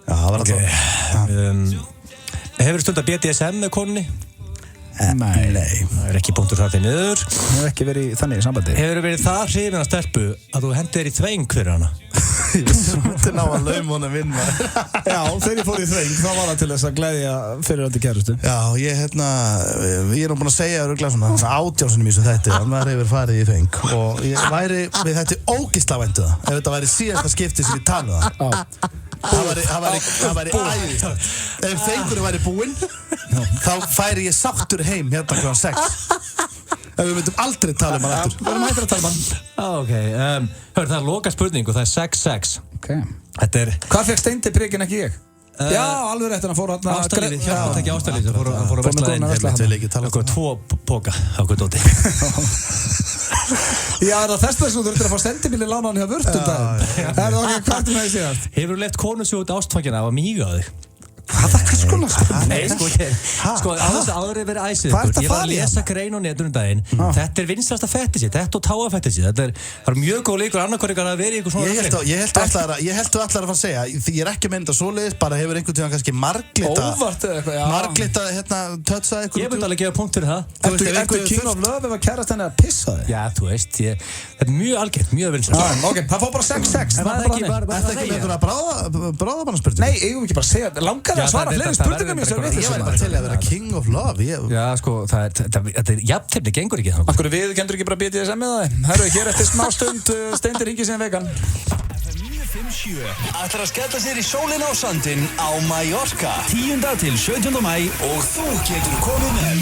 Já, það var alltaf. Hefur stundar BDSM með konunni? Nei. Það er ekki punktur það til niður. Það hefur ekki verið þannig í sambandi. Hefur verið það hrifin að stelpu að þú hendir þér í þveng fyrir hana? Þetta er ná að laum honum inn maður. Já, þegar ég fór í þveng þá var það til þess að gleðja fyrirhandi kærustu. Já, ég er nú búinn að segja örugglega svona 18 sinnum í þessu þætti að maður hefur farið í þveng og ég væri við þetta ógeðslega væntu það ef þetta væri síðasta skipti sem ég tala það. Það væri æðislegt. Ef þvengurinn væri búinn þá færi ég sáttur heim hérna kl. 6. Ef við myndum aldrei tala um hann aftur. Við erum hættir að tala um hann. Ok, það er loka spurning og það er 6-6. Ok. Hvað fekk Steindi prikinn ekki ég? Já, alveg rétt, hann fór hann að... Ástarlífið, hjálpartæki ástarlífið, hann fór að versla inn. Okkur 2 póka, okkur dóti. Já, er það þess vegna þú þurftir að fá sendibíli lánaðan hjá vörtum daginn? Er það okkur hvað með því síðan? Hefur þú left konu sig út ástfangina af að míga á þig? Hvað er það sko? Nei, sko, áður er verið æsið ykkur. Ég var að lesa grein á netunum daginn. Þetta er vinstrasta fettissi, þetta og táafettissi. Það er mjög góð líkur annarkværingar að vera í ykkur svona. Ég held þú allar að fara að segja, því ég er ekki að mynda svoleiðis, bara hefur einhvern tíðan kannski marglita tötsað ykkur. Ég myndi alveg gefa punkt fyrir það. Ertu king of love ef að kærast henni að pissa þig? Já, þú veist, þetta er mjög algengt, mjög vinstrasta. Ok, það fór bara 6-6. Ertu ekki með einhverja bráðabannaspurningu? Nei, eigum ekki bara að segja, langar að svara fleiri spurningum í þessu Ég væri bara til að vera king of love. Já, sko, þetta er jafntefni, gengur ekki þannig. Akkur við kendur ekki bara BDSM með það? Herru, hér eftir smá stund, Steindi hringir síðan vegan. 957 ætlar að skella sér í sólina á sandinn á Mallorca 10. til 17. maí og þú getur komið með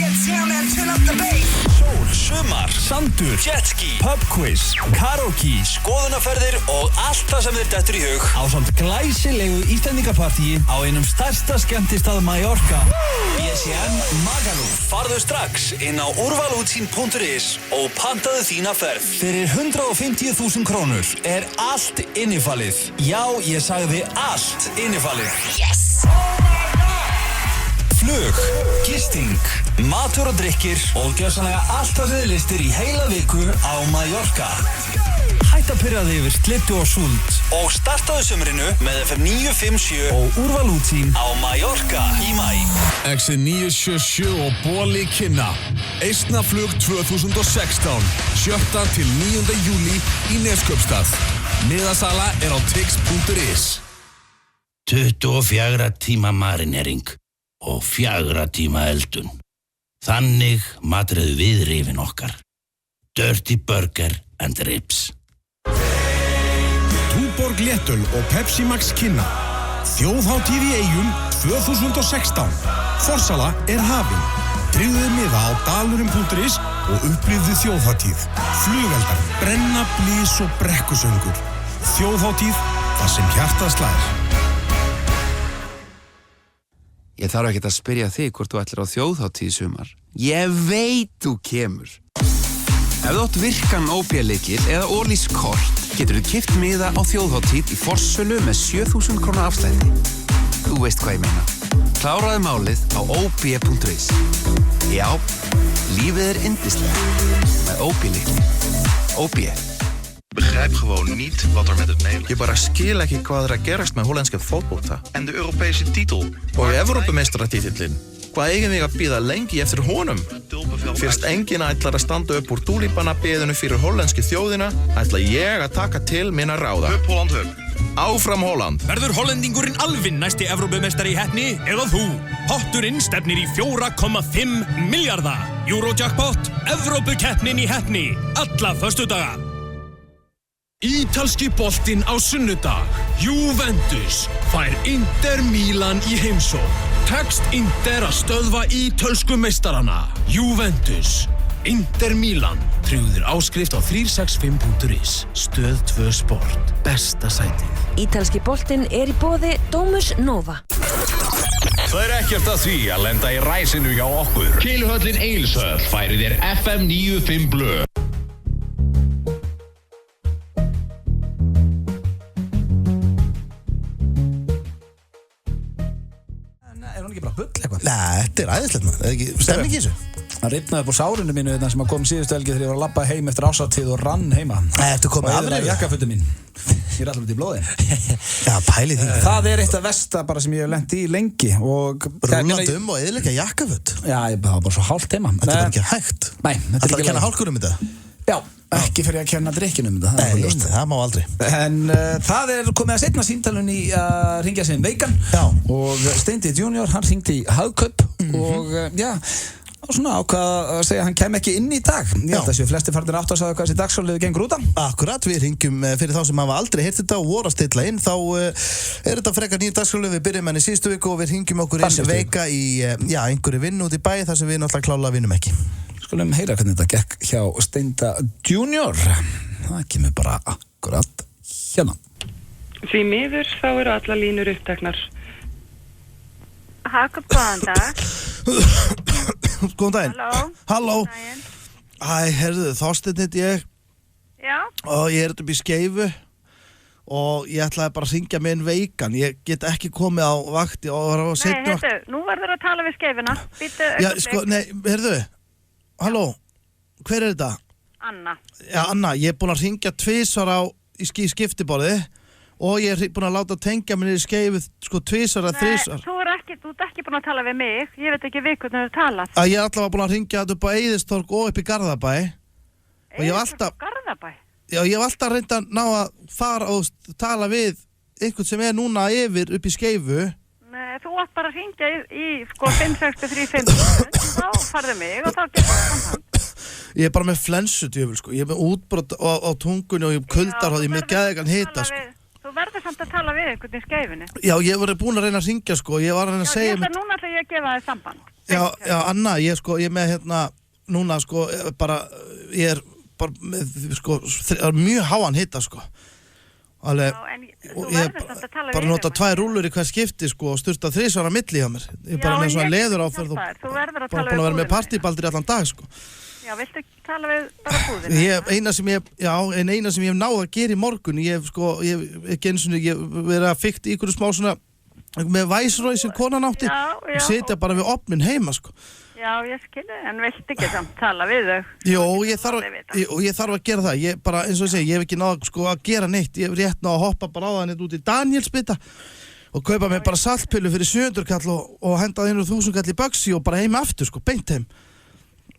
sól, sumar, sandur, jetski, pubquiz, karaoke, skoðunarferðir og allt það sem þér dettur í hug á samt glæsilegu Íslendingapartíi á einum stærsta skemmtistað Mallorca BSM Magaluf. Farðu strax inn á urvalútsýn.is og pantaðu þína ferð. Fyrir 150.000 krónur er allt innifalið. Já, ég sagði allt innifalið. Yes! Flug, gisting, matur og drykkir og gjörsamlega allt það sem þið listir í heila viku á Mallorca. Hætt að pyrra þig yfir slittu og súld og startaðu sumrinu með FM 957 og Úrvalútsýn á Mallorca í maí. Exit 977 og Bóli kynna Eistnaflug 2016 7. til 9. júli í Neskaupstað. Miðasala er á tix.is. 24 tíma marinering og 4 tíma eldun. Þannig matreðu við rifin okkar. Dirty Burger and Ribs. Túborg Léttöl og Pepsi Max kynna Þjóðhátíð í Eyjum 2016. Forsala er hafin. Tryggðu miða á dalurinn.is og upplifðu þjóðhátíð. Flugeldar, brenna, blís og brekkusöngur. Þjóðhátíð, þar sem hjartað slær. Ég þarf ekkert að spyrja þig hvort þú ætlir á þjóðhátíð í sumar. Ég veit þú kemur. Ef þú átt virkan OP-lykil eða Ólís kort, getur þú keypt miða á þjóðhátíð í forsölu með 7.000 króna afslætti. Þú veist hvað ég meina. Kláraðu málið á op.is. Já, lífið er yndislegt með OP-lykil. OP. Begrijp gewoon niet wat er met het Nederlands. Je bara skil ekki hvað er að gerast með hollenska fótbolta. En de Europese titel. Og Evrópumeistaratitilinn. Hvað eigum við að bíða lengi eftir honum? Fyrst enginn ætlar að standa upp úr túlípanabeðinu fyrir hollenski þjóðina, ætla ég að taka til minna ráða. Hup Holland, hup. Áfram Holland. Verður hollendingurinn Alvin næsti Evrópumeistari í heppni eða þú? Potturinn stefnir í 4,5 milljarða. Eurojackpot, Evrópukeppnin í heppni. Alla föstudaga. Ítalski boltinn á sunnudag. Juventus fær Inter Milan í heimsókn. Tekst Inter að stöðva ítölsku meistarana. Juventus, Inter Milan. Tryggður áskrift á 365.is. Stöð 2 Sport. Besta sætið. Ítalski boltinn í boði Domus Nova. Það ekkert að því að lenda í ræsinu hjá okkur. Keiluhöllin Egilshöll færir þér FM 95 blöð. Nei, þetta er æðislegt maður, það er ekki stemning í þessu. Það rifnaði upp á sárinu mínu þannig sem að kom síðustu helgi þegar ég var að labba heim eftir ásatíð og rann heima. Ertu komið afrið? Og jakkafötu mín. Ég er alltaf út í blóðin. Já, pæli því. Það er eitt af versta bara sem ég hef lent í lengi og... Rúlandi og eðilega jakkaföt. Já, það var bara svo hálft heima. Þetta er ekki hægt. Nei, þetta er ekki að kenna hálkur þetta? Já, ekki fyrir að kenna drykkjunum þetta. Nei, just það má aldrei. En það er komið að seinna símtalun í að ringja sig veikan. Já. Og Steindi Junior, hann hringdi í Hagkaup og já, og svona ákvað að segja að hann kem ekki inn í dag. Ég held að þessu flesti farnir átt að sagða hvað þessi dagsfólkið gengur út á. Akkurat, við ringjum fyrir þá sem hafa aldrei heyrt þetta og voru að stilla inn. Þá er þetta frekar nýr dagsfólkið. Við byrjum henni síðustu viku og við ringjum okkur inn veika í einhverju vinnu út í bæ þar sem við náttúrulega klálega vinnum ekki. Skulum heyra hvernig þetta gekk hjá Steinda Junior. Það kemur bara akkurat hérna. Því miður þá eru alla línur uppteknar. Hagkaup, góðan dag. Góðan daginn. Halló. Æ, herðu, Þorsteinn heit ég. Já. Og ég er upp í Skeifu og ég ætlaði bara að hringja með veikan. Ég get ekki komið á vakti og var á seinna. Nei, heyrðu, nú verður að tala við Skeifuna. Býttu. Já, sko, nei, heyrðu. Halló. Hver er þetta? Anna. Já, Anna, ég er búin að hringja tvisvar í skiptiborði. Og ég er búin að láta tengja mér í Skeifu sko tvisvar eða þrisvar. Nei, þú ert ekki búin að tala við mig. Ég veit ekki við hvernig þú talað. Ég er allavega búin að hringja þetta upp á Eiðistorg og upp í Garðabæ. Og ég hef alltaf... Garðabæ? Já, ég hef alltaf reynd að ná að fara og tala við einhvern sem er núna yfir upp í Skeifu. Nei, þú átt bara að hringja í sko 56350. Þá farðu mig og þá getur það samband. Ég er bara með flensutjöful sko. Ég er með útbrot á tungunni og ég kuldar og ég er með geðegan hita sko. Þú verður samt samt að tala við einhvern í Skeifunni. Já, ég var búin að reyna að ringja sko, ég var að reyna að segja... Núna ætla ég að gefa þér samband. Já, Anna, ég er með núna sko, ég er bara með, sko, mjög háan hita sko. Alveg, og ég bara nota 2 rúllur í hver skipti sko og sturta 3 á milli hjá mér. Ég er bara með svona leður áferð og bara búin að vera með partybaldri allan dag sko. Já, viltu tala við bara búðina? Eina sem ég hef náð að gera í morgun, ég verið að fikta í ykkur smá svona með Viceroy sem konan átti og sitja bara við opnin heima sko. Já, ég skilji, en viltu ekki samt tala við þau? Jó, ég þarf að gera það, ég bara, eins og ég segi, ég hef ekki náð sko að gera neitt, ég hef rétt náð að hoppa bara á það neitt út í Danielsbytta og kaupa mig bara saltpillu fyrir 700 kall og henda 100.000 kall í Bugsy og bara heima aftur sko, beint heim.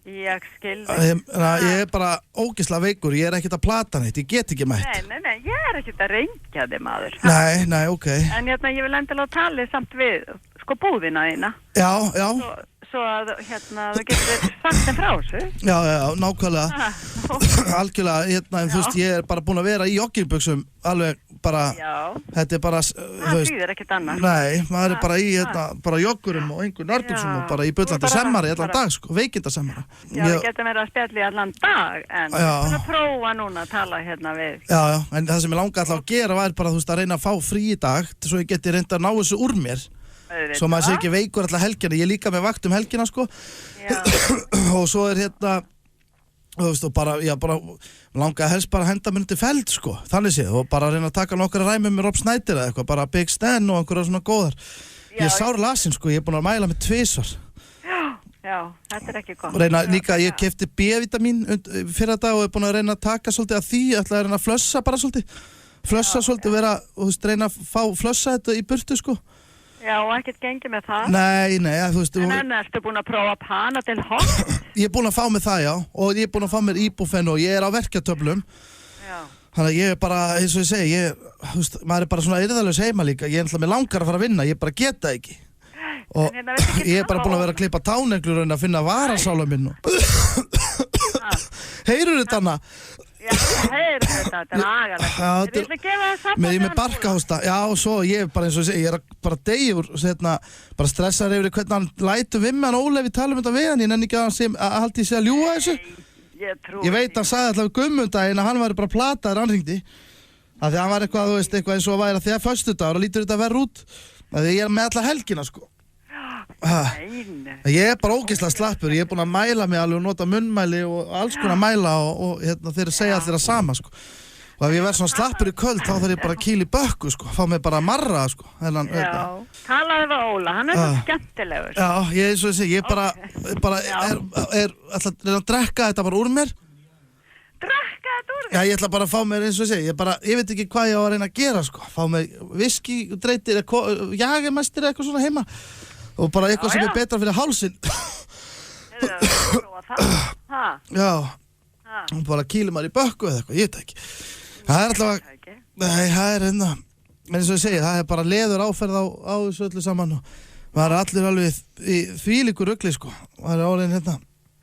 Ég skil ég er bara ógeðslega veikur, ég er ekkert að plata neitt, ég get ekki mætt. Nei, ég er ekkert að rengja þig maður. Nei, ok. En ég vil endilega tala samt við, sko búðina þína. Já. Svo að þú getur sagt þeim frá þessu. Já, nákvæmlega. Algjörlega, en þú veist, ég er bara búin að vera í jogginbuxum, alveg bara, þetta er bara, það þýðir ekkert annað. Nei, maður er bara í, bara joggurum og einhver nærbuxum og bara í bullandi semmari allan dag, sko, veikinda semmari. Já, við getum verið að spjalla í allan dag, en við erum að prófa núna að tala við. Já, en það sem ég langaði alltaf að gera var bara, þú veist, að reyna að fá frí í dag, svo ég geti reynda að ná þessu úr mér. Svo maður sé ekki veikur alltaf helgina, ég líka með vakt helgina sko og svo er þú veist og bara, langaði helst bara að henda mér til feld sko, þannig séð og bara reyna að taka nokkra ræmi með Rob Snyder eða eitthvað, bara Big Stan og einhverja svona góðar. Ég er sár lasin sko, ég er búin að mæla með 2 svar. Já, þetta er ekki gott. Reyna líka, ég keypti B-vitamin fyrir þetta og er búin að reyna að taka svolítið af því, ætla að reyna að flössa bara svolítið, vera, og þú veist, reyna að flössa þetta í burtu sko. Já, og ekkert gengið með það? Nei, þú veist... En ertu búin að prófa Panadol Hot? Ég er búin að fá mig það, já, og ég er búin að fá mér Ibuprofen og ég er á verkjatöflum. Já. Þannig að ég er bara, eins og ég segi, þú veist, maður er bara svona eirðalaus heima líka, ég er alltaf með langar að fara að vinna, ég bara geta ekki. Og ég er bara búin að vera að klippa táneglur og að finna varasála minn og... Heyrur þetta hana? Já, heyrðu þetta er agalegt. Ég vil gefa það samband. Ég er með barkahósta, já, og svo ég er bara eins og ég segi, ég er bara degjur, bara stressaður yfir hvernig hann lætur við með hann Ólefi tala þetta við hann, ég nenni ekki að haldi sig að ljúga þessu. Ég veit hann sagði alltaf Gummundaginn að hann væri bara plataður anringdi, af því að hann var eitthvað, þú veist, eitthvað eins og að væri að því að föstudagur og lítur þetta verð út, af því ég er með alla helgina, sko. Ég er bara ógeðslega slappur, ég er búin að mæla mig alveg og nota munnmæli og alls konar mæla og þeir segja allir það sama sko. Og ef ég verð svona slappur í kvöld þá þarf ég bara að kýla í bökku sko, fá mig bara að marra sko. Talaðu við Óla, hann er svo skemmtilegur. Já, ég eins og þessi, ég bara er alltaf að drekka þetta bara úr mér. Drekka þetta úr mér? Já, ég ætla bara að fá mér eins og þessi, ég veit ekki hvað ég á að reyna að gera sko, fá mér viski, dreitir, jagermestir eitthvað svona heima. Og bara eitthvað sem er betra fyrir hálsinn. Já. Og bara kýlum maður í bökku eða eitthvað, ég veit ekki. Það er alltaf, nei, það er en eins og ég segi, það er bara leður áferð á þessu öllu saman og maður er allir alveg í þvílíku rugli sko. Maður er orðin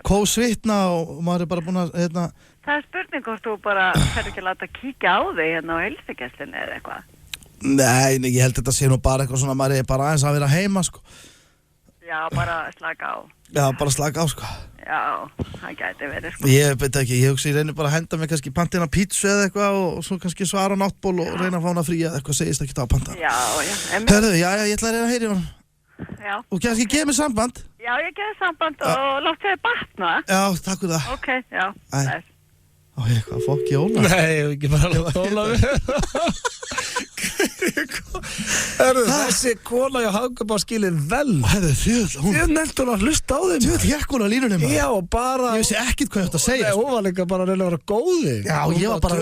kósvitna og maður er bara búin að Það er spurning hvort þú bara ferð ekki að láta kíkja á þig á heilsugæslunni eða eitthvað. Nei, ég held þetta sé nú bara eitthvað svona, maður er bara aðeins að vera heima sko. Já, bara slaka á. Já, bara slaka á sko. Já, það gæti verið sko. Ég veit ekki, ég hugsa ég reynir bara að henda mig kannski pantina pítsu eða eitthvað og svo kannski svara náttból og reyna að fá hana frí eða eitthvað, segist ekki á panta. Já. Hörðu, já, ég ætla að reyna að heyri honum. Já. Og kannski gefa mér samband. Já, ég gefa samband og látt þér batna. Já, takk fyrir það. Ok, já. Ó, hvað fokk ég Óla? Nei, ég ekki bara að láta Óla við. Þessi kona hjá Hagkaup á skilið vel. Þið nefndur að hlusta á þeim. Þið hjekk hún á línunum. Já, bara... Ég vissi ekkert hvað ég ætti að segja. Hún var líka bara að reyna að vera góði. Já, ég var bara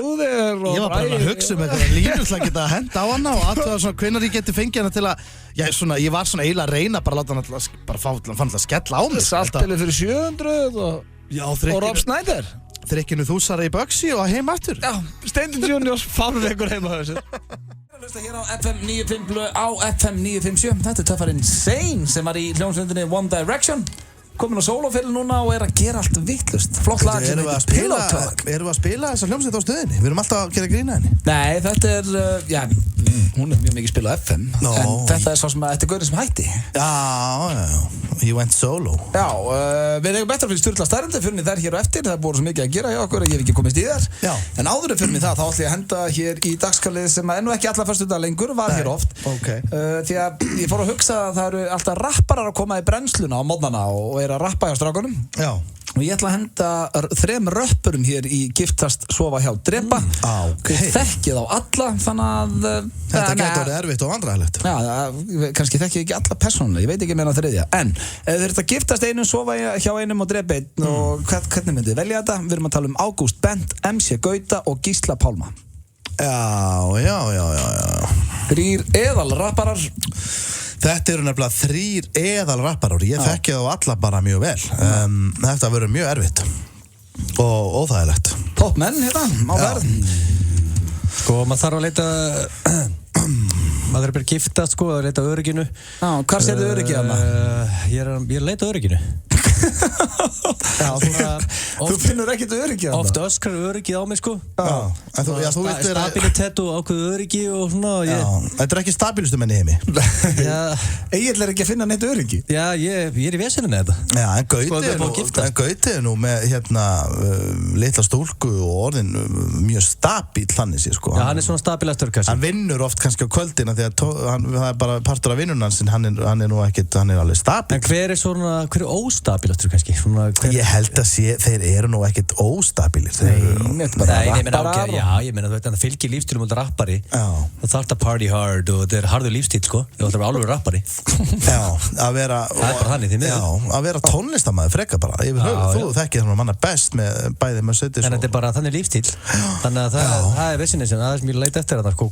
að hugsa um eitthvað línur til að geta að henda á hana og aðtöða svona hvenær ég geti fengið hana til að... Ég var svona eiginlega að reyna bara að láta hana bara fann að skella á mig. Saltpillu fyrir 700 og Rob Snyder. Þrykkinu þúsara í Bugsy og heim aftur. Já, Steindin Juniors fárveikur heima þessu. Hlusta hér á FM 95 á FM 957. Þetta er Tougher Insane sem var í hljómsveitinni One Direction. komin á sólófyrir núna og að gera allt vittlust. Flott lag sem heitir Pillow Talk. Erum við að spila þessa hljómsveit á stöðinni? Við erum alltaf að gera grína henni. Nei, þetta hún mjög mikið spilað á FM. En þetta svo sem þetta gaurið sem hætti. Já. You went solo. Já, við eigum betra fyrir Sturla staðreyndir fyrir þær hér á eftir. Það búið svo mikið að gera hjá okkur að ég hef ekki komist í þær. Já. En áður en fyrir það, þá ætla ég að henda hér í dagskalið sem er nú ekki alla föstudag lengur, var hér oft. Okay. Því að ég fór að hugsa að það eru alltaf rapparar að koma í brennsluna á morgnana og að rappa hjá strákunum. Já. Og ég ætla að henda 3 röppurum hér í Giftast sofa hjá Drepa. Þið þekkið á alla, þannig að... Þetta getur verið erfitt og vandræðilegt. Já, kannski þekkið ekki alla persónulega, ég veit ekki meina þriðja. En ef þið ert að giftast einum, sofa hjá einum og drepa einn, og hvernig myndið velja þetta? Við erum að tala um Ágúst Bent, MC Gauta og Gísla Pálma. Já. 3 eðalrapparar. Þetta eru nefnilega 3 eðalrapparar. Ég þekki þá alla bara mjög vel. Þetta verður mjög erfitt og óþægilegt. Topp menn hérna á ferð. Sko, maður þarf að leita maður er bara giftast, sko, að leita örygginu. Já, hvar sérðu öryggið hana? Ég er að leita örygginu. Já, þú finnur ekkert öryggið hana? Oft öskrar öryggið á mig, sko. Já, þú veit stabilitet og ákveðu öryggi og svona. Já, þetta er ekki stabilustu menn í heimi. Egil er ekki að finna neitt öryggi. Já, ég er í vesenu með þetta. Já, en Gauti er nú með litla stúlku og orðin mjög stabíl þannig sé, sko. Já, hann er svona stabilastur kannski. Hann vinnur oft kannski á kvöldina því að það er bara partur af vinnunum hans, en hann er nú ekkert, hann er alveg stabil. En hver er óstabilastur kannski? Ég held að þeir eru nú ekkert óstabilir. Já, ég meina það fylgir lífstílum út af rappari. Það þarf að party hard og þetta er harður lífstíl, sko. Það er alveg rappari. Já, að vera... Það er bara þannig, því miður. Já, að vera tónlistarmaður frekar bara. Þú þekkir þannig manna best með bæði með sötis. En þetta er bara þannig lífstíl. Þannig að það er vissinni sem aðeins mér leit eftir þetta, sko.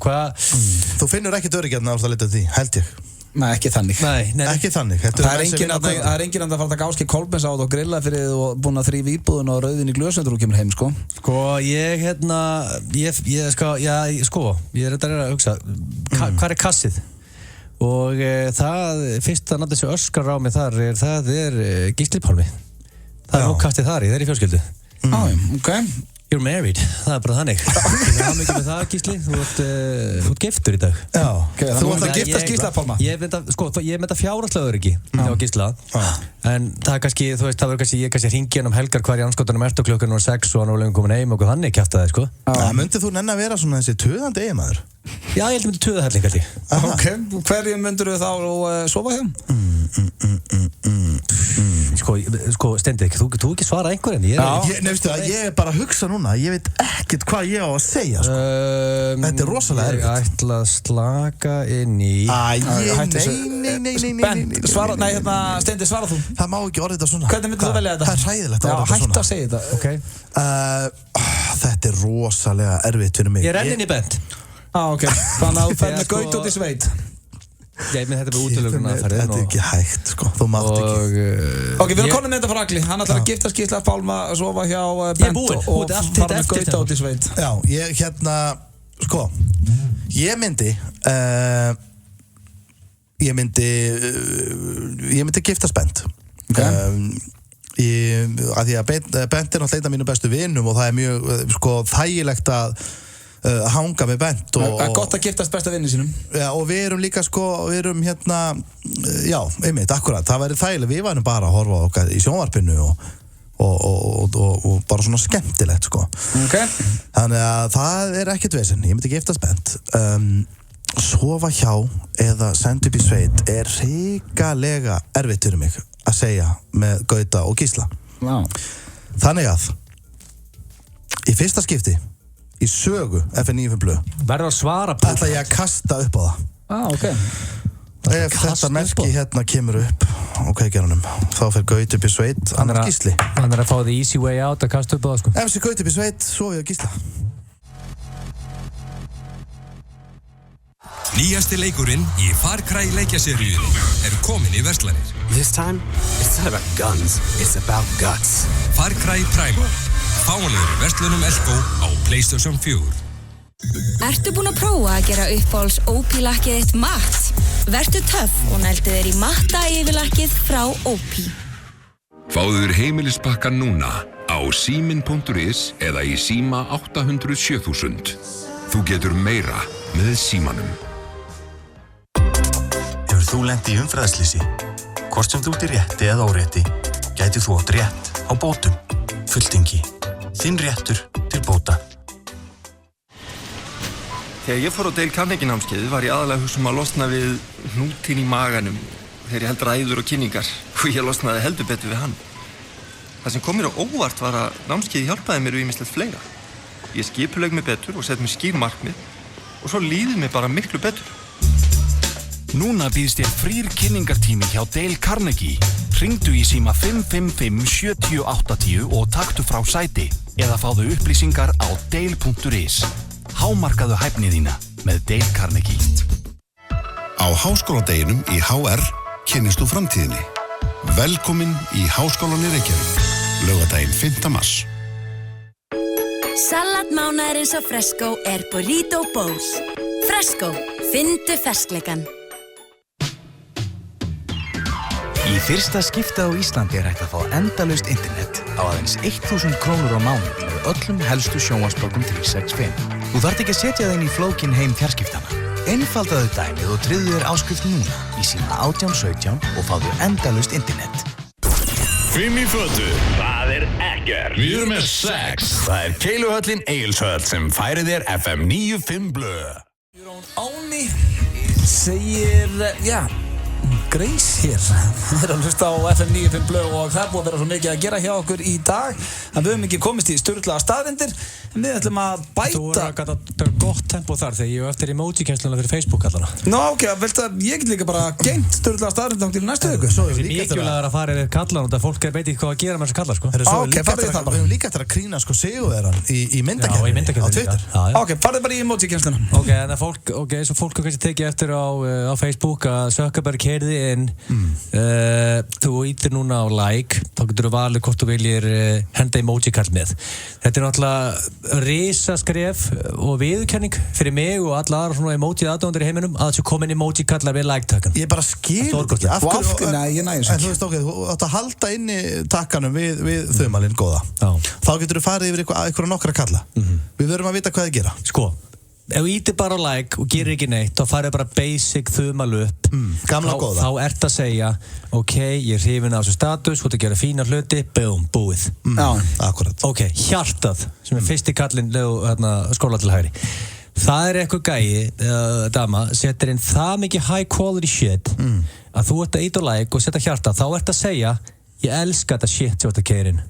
Þú finnur ekkert öryggjarna að leita því, held ég. Nei, ekki þannig. Nei. Ekki þannig. Það er enginn að fara að taka Áski Kolbens á og grilla fyrir þið og búin að þrífa íbúðun og rauðin í glösundur og kemur heim, sko. Sko, ég er þetta að hugsa, hvað er kassið? Og það, fyrsta nafnið sem öskar á mig þar það er Gísli Pálmi. Það er nú kastið þar í fjölskyldu. Ok. You're married, það er bara þannig. Ég hafa mikið með það, Gísli. Þú ert giftur í dag. Já. Þú ert að giftast Gísla Pálma? Ég mynda fjárhagslega öryggi hjá Gísla. En það er kannski, þú veist, það verður kannski, ég hringi hann helgar hver í anskotanum og klukkan var 6 og hann var lengur komin heim og þannig kjaftaði, sko. Myndið þú nenni að vera svona þessi töðandi eiginmaður? Já, ég held að myndi töðahelling, held ég. Ok, hverju myndur þú þá sofa hjá? Sko, Steindi, þú ekki svara einhverjum. Ég er bara að hugsa núna, ég veit ekkert hvað ég á að segja, sko. Þetta er rosalega erfitt. Ég ætla að slaka inn í... Nei. Steindi, svara þú. Það má ekki orða þetta svona. Hvernig myndir þú velja þetta? Það er hræðilegt að orða þetta svona. Hætt að segja þetta. Þetta er rosalega erfitt fyrir mig. Ég er enn í Bent. Ok. Þannig að þú fer með Gaut út í sveit. Ég með þetta með útlökunum aðferðin. Þetta er ekki hægt, sko. Þú mátt ekki. Ok, við erum konum með þetta frá Agli. Hann ætlar að giftast Gísla Pálma, sofa hjá Bent og fara með Gaut út í sveit. Já, ég myndi giftast Bent. Af því að Bent er náttúrulega einn af mínu bestu vinum og það er mjög þægilegt að hanga með Bent. Það er gott að giftast besta vinni sínum. Já, og við erum líka já, einmitt, akkurat, það væri þægileg, við værum bara að horfa okkar í sjónvarpinu og bara svona skemmtilegt, sko. Okay. Þannig að það er ekkert vesen, ég myndi giftast Bent. Sofa hjá eða senda upp í sveit er hrikalega erfitt fyrir mig að segja með Gauta og Gísla. Wow. Þannig að í fyrsta skipti í sögu FN95 Blöð verður að svara ætla ég að kasta upp á það. Ok. Ef þetta merki hérna kemur upp ok, gerunum, þá fer Gaut upp í sveit annar Gísli. Hann er að fá the easy way out að kasta upp á það, sko. Ef þessi Gaut upp í sveit, svo ég að Gísla. Nýjasti leikurinn í Far Cry leikjaseríunni komin í verslanir. This time, it's not about guns, it's about guts. Far Cry Primal. Fáanlegur í verslunum Elko á PlayStation 4. Ertu búinn að prófa að gera uppáhalds OP-lakkið þitt matt? Vertu töff og nældu þér í matta yfirlakkið frá OP. Fáðu þér heimilispakka núna á símin.is eða í síma 800 7000. Þú getur meira með símanum. Hefur þú lent í umferðarslysi? Hvort sem þú ert í rétti eða órétti, gæti þú átt rétt á bótum. Fulltingi. Þinn réttur til bóta. Þegar ég fór á Dale Carnegie námskeiðið var ég aðalega að hugsa að losna við hnútinn í maganum þegar ég held ræður og kynningar og ég losnaði heldur betur við hann. Það sem kom mér á óvart var að námskeiðið hjálpaði mér við ýmislegt fleira. Ég skipulegg mig betur og sett mér skýr markmið og svo líður mér bara miklu betur. Núna býðst þér frýr kynningartími hjá Dale Carnegie. Hringdu í síma 555 7080 og taktu frá sæti eða fáðu upplýsingar á dale.is. Hámarkaðu hæfni þína með Dale Carnegie. Á háskóladeginum í HR kynnist þú framtíðinni. Velkomin í Háskólann í Reykjavík. Laugardaginn 5. mars. Salatmánaðarins á Fresco Burrito Bowls. Fresco, fyndu ferskleikan. Í fyrsta skipti á Íslandi hægt að fá endalaust internet á aðeins 1000 krónur á mánuði með öllum helstu sjónvarpsbókum 365. Þú þarft ekki að setja það inn í flókinn heim fjarskiptana. Einfaldaðu dæmið og tryggðu þér áskrift núna í síma 1817 og fáðu endalaust internet. 5 í fötu, það ekkert. Við erum með 6. Það Keiluhöllin Egilshöll sem færir þér FM 95 blöð. Áni segir, Grace hér. Við erum að hlusta á FM 95 blöð og það er búið að vera svo mikið að gera hjá okkur í dag. En við höfum ekki komist í sturlaða staðreyndir, en við ætlum að bæta. Þú voru að gata gott tempo þar þegar ég var eftir emoji-kennsluna fyrir Facebook allana. Nó, ok, velta, ég get líka bara geimt sturlaða staðreyndir til næstu viku. Það er mikilvægt að fara yfir kallan og það fólk veit ekki hvað að gera með þessu kallar, sko. Ok, farið það bara. Við höfum líka eftir að krýna sko Sigurvegaran í myndakeppninni á Twitter. Ok, farið bara í emoji-kennsluna. Ok, en svo fólk kannski tekið eftir á Facebook að Zuckerberg keyrði inn. Þú ítir núna á like, þá getur þú valið hvort þú viljir henda emoji-kall með. Þetta er náttúrulega risaskref og viðurkenning fyrir mig og alla aðra svona emoji-aðdóndir í heiminum að þessu komin emoji-kallar við like-takkan. Ég bara skil ekki af hverju. Nei, ég næði þessu ekki. En þú veist, ok, þú átt að halda inni takkanum við þumalinn góða. Þá getur þú farið yfir einhverja nokkra kalla. Við verðum að vita hvað þið gera. Sko, ef þú ítir bara á like og gerir ekki neitt, þá farið bara basic þumal upp. Gamla góða. Þá ert að segja, ok, ég er hrifinn af þessu status, þú ert að gera fína hluti, boom, búið. Já, akkurat. Ok, hjartað, sem er fyrsti kallinn skóla til hægri. Það er eitthvað gæi, dama, setur inn það mikið high quality shit að þú ert að íta á like og setja hjartað, þá ert að segja, ég elska þetta shit sem þú ert að keyra inn.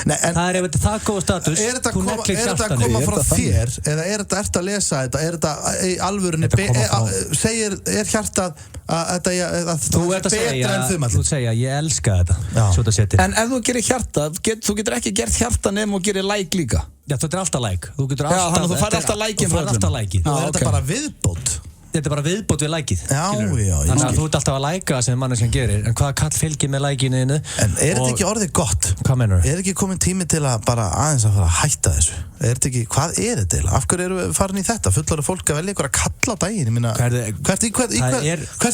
Það er ef þetta það góð status. Er þetta að koma frá þér eða er þetta að lesa þetta? Er þetta í alvörunni er hjartað að þú ert að segja ég elska þetta. En ef þú gerir hjartað, þú getur ekki gert hjartað nema og gerir like líka. Já, þetta er alltaf like. Þannig að þú færð alltaf like-in frá öllum. Og er þetta bara viðbót? Þetta er bara viðbót við lækið. Já. Þannig að þú ert alltaf að læka sem manneskjan gerir, en hvaða kall fylgir með lækinu þínu? En er þetta ekki orðið gott? Hvað meinarðu? Er ekki komin tími til að bara aðeins að fara að hætta þessu? Er þetta ekki, hvað er þetta eiginlega? Af hverju eru við farin í þetta? Fullorðið fólk að velja ykkur að kalla á daginn, ég meina, hvert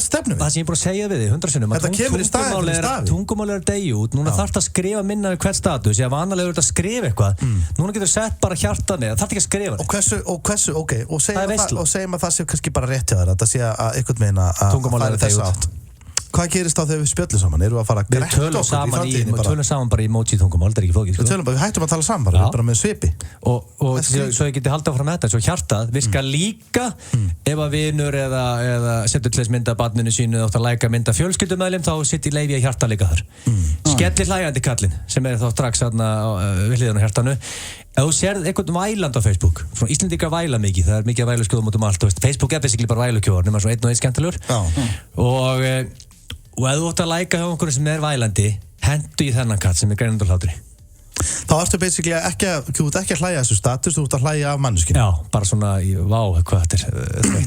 stefnum við? Það sem ég er búin að segja við þig 100 sinnum, þetta kemur í staðinn. Tungumál er að deyja út, núna þarf það að skrifa minna við hvert status, ég vanalega verið að skrifa eitthvað, núna getur sett bara hjartað með, þarf ekki að skrifa það. Og segjum að það sé kannski bara rétt hjá þér, þetta sé að einhvern veginn að fara þess átt. Hvað gerist þá þegar við spjöllum saman? Erum við að fara að gretta okkur í framtíðinni bara? Við tölum saman bara í emoji-tungumál, þetta er ekki flókið. Við hættum að tala saman bara, við bara með svipi. Og svo ég geti haldið áfram með þetta, svo hjartað virkar líka ef að vinur eða setur til þess mynda barninu sínu átt að læka mynda fjölskyldumeðlim, þá sitt í leifi að hjarta líka þar. Skellir hlæjandi kallinn, sem er þá strax við hliðan á hjartanu. Ef þú sérð einhvern væland á Facebook, svona Íslendingar væla mikið, það er mikið að væluskjóðum út allt, Facebook er basically bara vælukjóðar, nema svona einn og einn skemmtilegur. Og ef þú ætti að læka hjá einhverju sem er vælandi, hendu í þennan kall sem er greinandi og hlátri. Þá ertu basically þú ert ekki að hlæja þessu status, þú ert að hlæja af manneskinu. Já, bara svona, vá, hvað þetta er,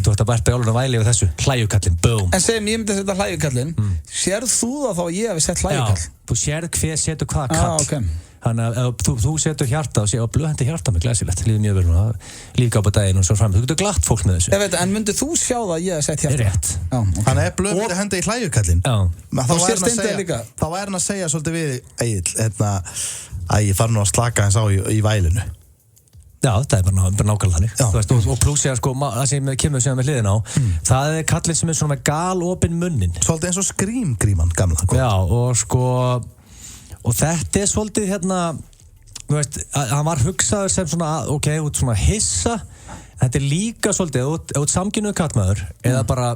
þú ert að verpa í álunum væli við þessu, hlæjukallinn, boom. En segjum ég myndi að setja hlæjukallinn, sérð þú þá að ég hef sett hlæjukall? Já, þú sérð hver setur hvaða kall. Þannig að þú setur hjarta og sé að blöðhendi hjarta með glæsilegt, lífið mjög vel núna, lífgápa daginn og svo fram. Þú getur glatt fólk með þessu. Ég veit, en myndið þú sjá það að ég hef sett hjarta? Rétt. Þannig að blöðhendi henda í hlæjukallinn. Þá sér Steindi líka. Þá er hann að segja svolítið við Egill, að ég fara nú að slaka hans á í vælinu. Já, það er bara nákvæmlega þannig. Þú veist, og pluss ég sko, það sem kemur sem með hliðin á, það er kallinn sem er svona með galopinn munnin. Svolítið eins og Scream-gríman gamla. Já, og sko, og þetta er svolítið þú veist, hann var hugsaður sem svona, ok, út svona hissa, þetta er líka svolítið, út samkynhneigður karlmaður, eða bara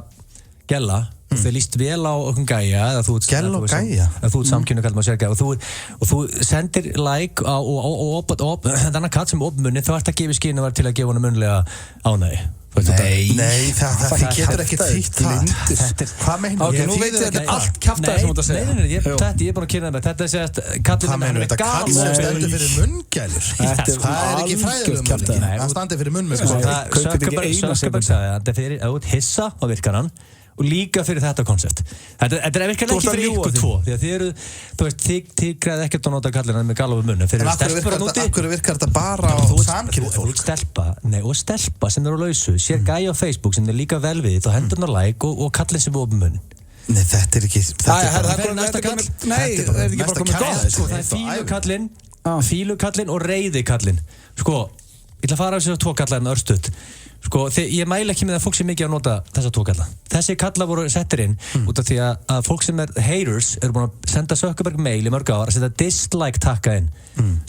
gælla, þau líst vel á okkur gæja, eða þú ert samkynhneigður karlmaður sér gæja, og þú sendir like á þennan katt sem opmunni, þá ert að gefa skinn að vera til að gefa honum munnlega ánægi. Nei, það getur ekki þýtt það. Hvað meinar? Ok, nú veit ég þetta er allt kjaftaði sem þú ert að segja. Nei, ég er búin að kynna það með þetta segast kallinn með þetta kall sem stendur fyrir munngælur. Það er ekki fræðilegum munngælur. Það standir fyrir munnmögg. Sökkaberg sagði að þetta er út hissa á virkaran og líka fyrir þetta koncept. Þetta er virkilega ekki fyrir ykkur tvo, því að þið eru, þú veist, þið græði ekkert að nota kallina með galofu munni. En akkur virkar þetta bara á samkynhneigt fólk? Og stelpa sem eru á lausu, sér gæja á Facebook sem er líka vel við, þá hendur hann að like og kallinn sem er opið munni. Nei, þetta er ekki... Það er næsta kall. Nei, það er ekki bara komið gott. Það er fílukallinn og reiðikallinn. Sko, ég ætla að fara á þessar tvo kallar en örstuð. Sko, ég mæla ekki með að fólk sem mikið að nota þessa tvo kalla. Þessi kalla voru settir inn út af því að fólk sem er haters eru búin að senda Sökkaberg mail í mörg ár að setja dislike takka inn.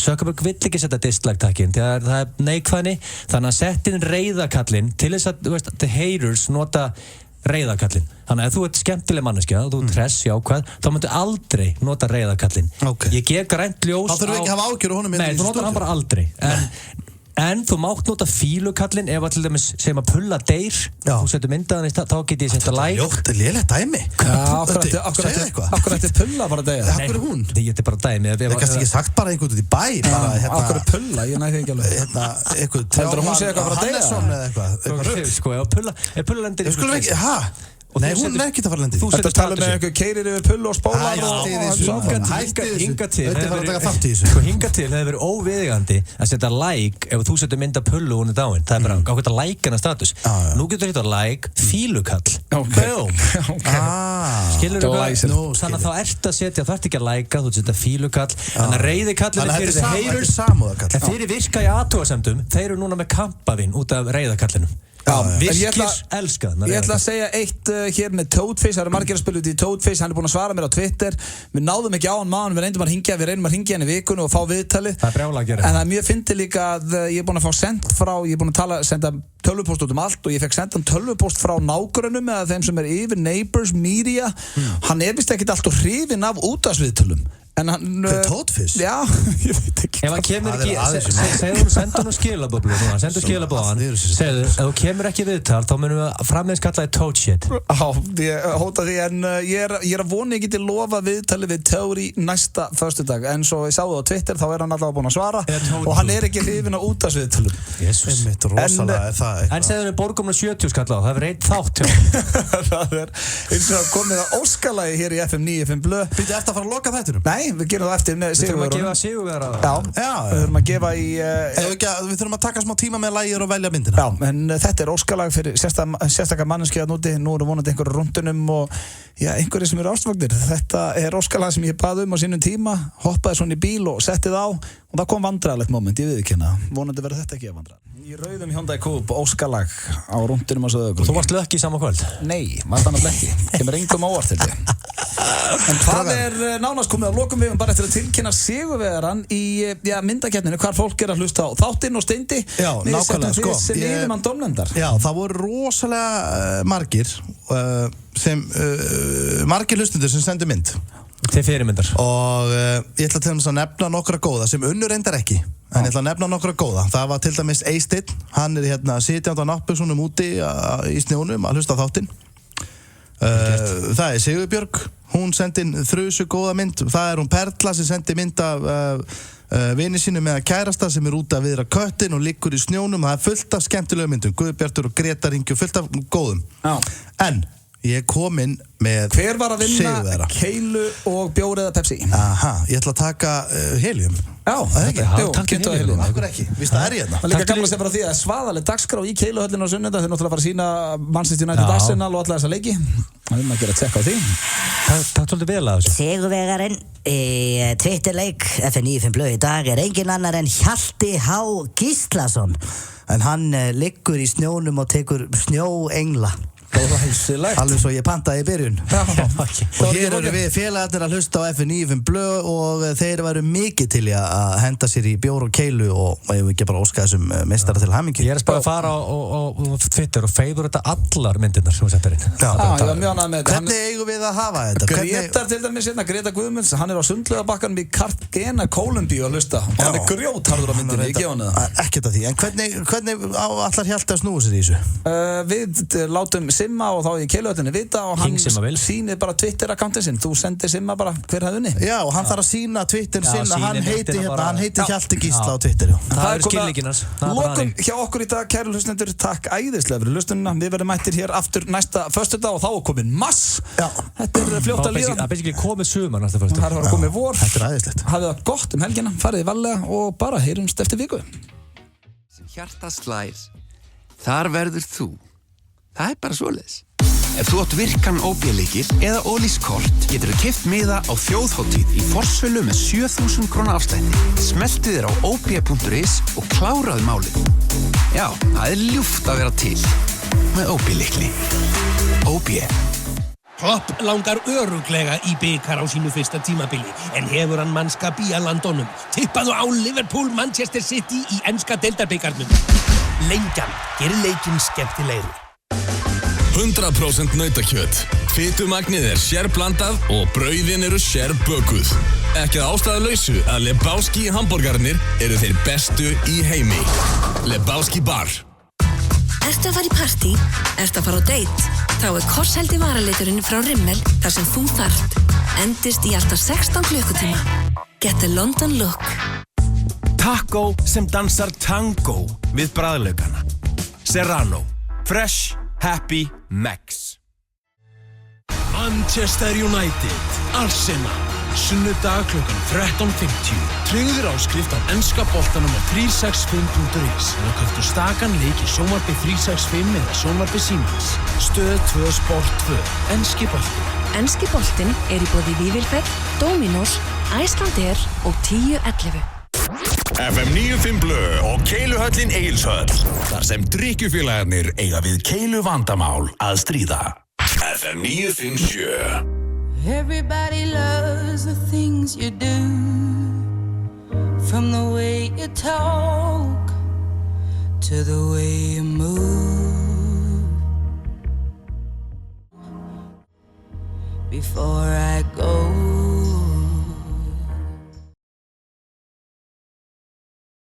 Sökkaberg vill ekki setja dislike takka inn því að það er neikvæðni, þannig að setja inn reiðakallinn til þess að, þú veist, the haters nota reiðakallinn. Þannig að ef þú ert skemmtileg manneskja og þú ert hress, jákvæð, þá myndu aldrei nota reiðakallinn. Ég gef grænt ljós á... Þá þurfum við ekki að hafa ágjör á honum Nei, þú notar hann bara aldrei. En þú mátt nota fílukallinn ef að til dæmis sem að pulla deyr, þú setur myndaðan þá get ég setja like. Þetta er lélegt dæmi. Akkur ætti pulla bara deyja? Akkur er hún? Þetta er bara dæmi. Það er kannski ekki sagt bara einhvern út í bæ. Akkur er pulla? Ég næði ekki alveg. Eitthvað Hannesson eða eitthvað. Sko, ef pulla lendir... Skulum ekki, Nei, hún er ekki að fara lendið. Þú setur tala með einhver keirir yfir pullu og spólar Hinga til hefur verið óviðeigandi að setja like ef þú setur mynda pullu og hún er dáin. Það er bara ákveðt að like hana status. Nú getur þú setja like fílukall. Boom. Skilur þú hvað? Þannig að þá ert að setja, þú ert ekki að like, þú setja fílukall. Þannig að reiðikallin er fyrir the haters. En þeir virka í athugasemdum, þeir eru núna með kampavinn út af reiðakallinum. Virkir elskað. Ég ætla að segja eitt hér með Toadface. Það eru margir að spila út í Toadface. Hann er búinn að svara mér á Twitter. Við náðum ekki á hann maður. Við reynum að hringja hann í vikunni og fá viðtali. Það er brjála að gera. En það er mjög fyndið líka að ég er búinn að fá ég er búinn að senda tölvupóst út um allt og ég fekk sendan tölvupóst frá nágrönnum eða þeim sem er yfir Neighbors Media. Hann er vist ekkert alltaf hrifinn af útvarpsviðtölum. Fyrir Toadface? Já, ég veit ekki. Ef hann kemur ekki, senda hann skilaböflu núna, sendu skilaböðan, segðu, ef þú kemur ekki viðtal, þá munum við framvegis kalla þið Toad shit. Ég hóta því, en ég er að vona ég geti lofa viðtali við Toad í næsta föstudag, en svo ég sá það á Twitter, þá er hann allavega búinn að svara og hann er ekki hrifinn á útvarpsviðtölum. Jesus. Rosalega er það eitthvað. En segðu við borgum 70 skall á, það er einn þátt hjá. Það er eins og komið að óskalagi hér í FM 95 Blö. Býttu eftir að fara að loka þættinum? Nei, við gerum það eftir með sigurvegaranum. Við þurfum að gefa sigurvegara. Já, við þurfum að gefa í... Við þurfum að taka smá tíma með lagir og velja myndina. Já, en þetta er óskalag fyrir sérstakar manneski að núti. Nú eru vonandi einhverju rundunum og einhverju sem eru ástvagnir. Þetta er óskalag sem ég baði á sínum tíma, hoppaði svona í bíl og setti það á og það kom vandræðalegt moment, ég viðurkenna. Vonandi verður þetta ekki að vandræða. Í rauðum Hyundai Coupe, óskalag á rundunum á Sauðárkróki. Þú varst lökki í sama kvöld? Nei, var þannig að ekki. Kemur engum óvart til því. En hvað er nánast komið að lokum við bara eftir að tilkynna sigurvegarann í myndakeppninu, hvar fólk er að hlusta á þáttinn og Steindi. Já, nákvæmlega, sko. Sem yfirmann dómnefndar. Já, það voru rosalega margir margir hlustundur sem sendu mynd. Til fyrirmyndar. Og ég ætla til dæmis að nefna nokkra góða sem unnur reyndar ekki. En ég ætla að nefna nokkra góða. Það var til dæmis Eysteinn, hann er sitjandi á náttbuxunum úti í snjónum að hlusta á þáttinn. Það er Sigurbjörg, hún sendi inn þrusu góða mynd. Það er hún Perla sem sendi mynd af vini sínu með kærasta sem er út að viðra köttin og liggur í snjónum. Það er fullt af skemmtilegum myndum, Guðbjartur og Greta Ringju, fullt af góðum. En ég kom inn með hver var að vinna keilu og bjór eða Pepsi? Ég ætla að taka helium. Já, það ekki. Jú, Kittu að Hillu. Akkur ekki, víst það ég hérna. Það er líka gaman að segja bara því að svaðaleg dagskrá í Keiluhöllinni á sunnudag. Þeir náttúrulega fara að sýna Manchester United Arsenal og alla þessa leiki. Það er maður að gera tjekka á því. Takk svolítið vel að þessu. Sigurvegarinn í Twitterleik FN95 Blöð í dag er engin annar en Hjalti H. Gíslason. En hann liggur í snjónum og tekur snjóengla. Alveg svo ég pantaði í byrjun. Og hér eru við félagarnir að hlusta á FN95 Blöð og þeir varu mikið til að henda sér í bjór og keilu og ég vil ekki bara óska þessum meistara til hamingju. Ég er að fara á Twitter og feyður þetta allar myndirnar sem við settar inn. Já, ég var mjög ánægður með þetta. Hvernig eigum við að hafa þetta? Gretar til dæmis hérna, Greta Guðmunds, hann er á Sundlaugarbakkanum í Cartagena, Kólumbíu að hlusta og hann er grjótharður á myndinni, ég gefa hann það. Ekkert af því, en hvernig allar Hjalti að snúa sér í þessu? Við látum Simma og þá í Keiluhöllinni vita og hann sýnir bara Twitter-akkántin sinn. Þú sendir Simma bara hver hafði unni. Já, og hann þarf að sýna Twitter sinn að hann heiti Hjalti Gísla á Twitter. Það er skilíkinans. Lokum hjá okkur í dag, kæru hlustendur, takk æðislega fyrir hlustunina. Við verðum mættir hér aftur næsta föstudag og þá er komin mass. Þetta er fljótt að líða. Það er basically komið sumar næsta föstudag. Það er komið vor. Þetta er æðislegt. Hafið það gott helgina, farið varlega og bara heyrumst eftir viku. Sem hjarta slær, þar verður þú. Það er bara svoleiðis. Ef þú átt virkan OB-lykil eða Ólís-kort getur þú keypt miða á þjóðhátíð í forsölu með 7.000 króna afslætti. Smelltu þér á ob.is og kláraðu málið. Já, það er ljúft að vera til með OB-lykli. OB. Klopp langar öruglega í bikar á sínu fyrsta tímabili en hefur hann mannskap í að landonum. Tippaðu á Liverpool Manchester City í enska deildarbikarnum. Lengjan gerir leikinn skemmtilegri. 100% nautakjöt. Fitumagnið er sérblandað og brauðin eru sérbökuð. Ekki að ástæðulausu að Lebowski hamborgarnir eru þeir bestu í heimi. Lebowski bar. Ertu að fara í partí? Ertu að fara á date? Þá er kossheldi varaliturinn frá Rimmel þar sem þú þarft. Endist í alltaf 16 klukkutíma. Get the London look. Taco sem dansar tango við bragðlaukana. Serrano. Fresh. Happy Max. Manchester United, Arsenal, sunnudag klukkan 13:50. Tryggður áskrift á enska boltanum á 365.is og köftu stakan leik í sjónvarpi 365 eða sjónvarpi Símans. Stöð 2 Sport 2, enski boltin. Enski boltin er í boði Vífilfell, Dominos, Icelandair og 1011. FM95 Blöð og Keiluhöllin Egilshöll. Þar sem drykkjufélagarnir eiga við keilu vandamál að stríða. FM957. Everybody loves the things you do, from the way you talk to the way you move. Before I go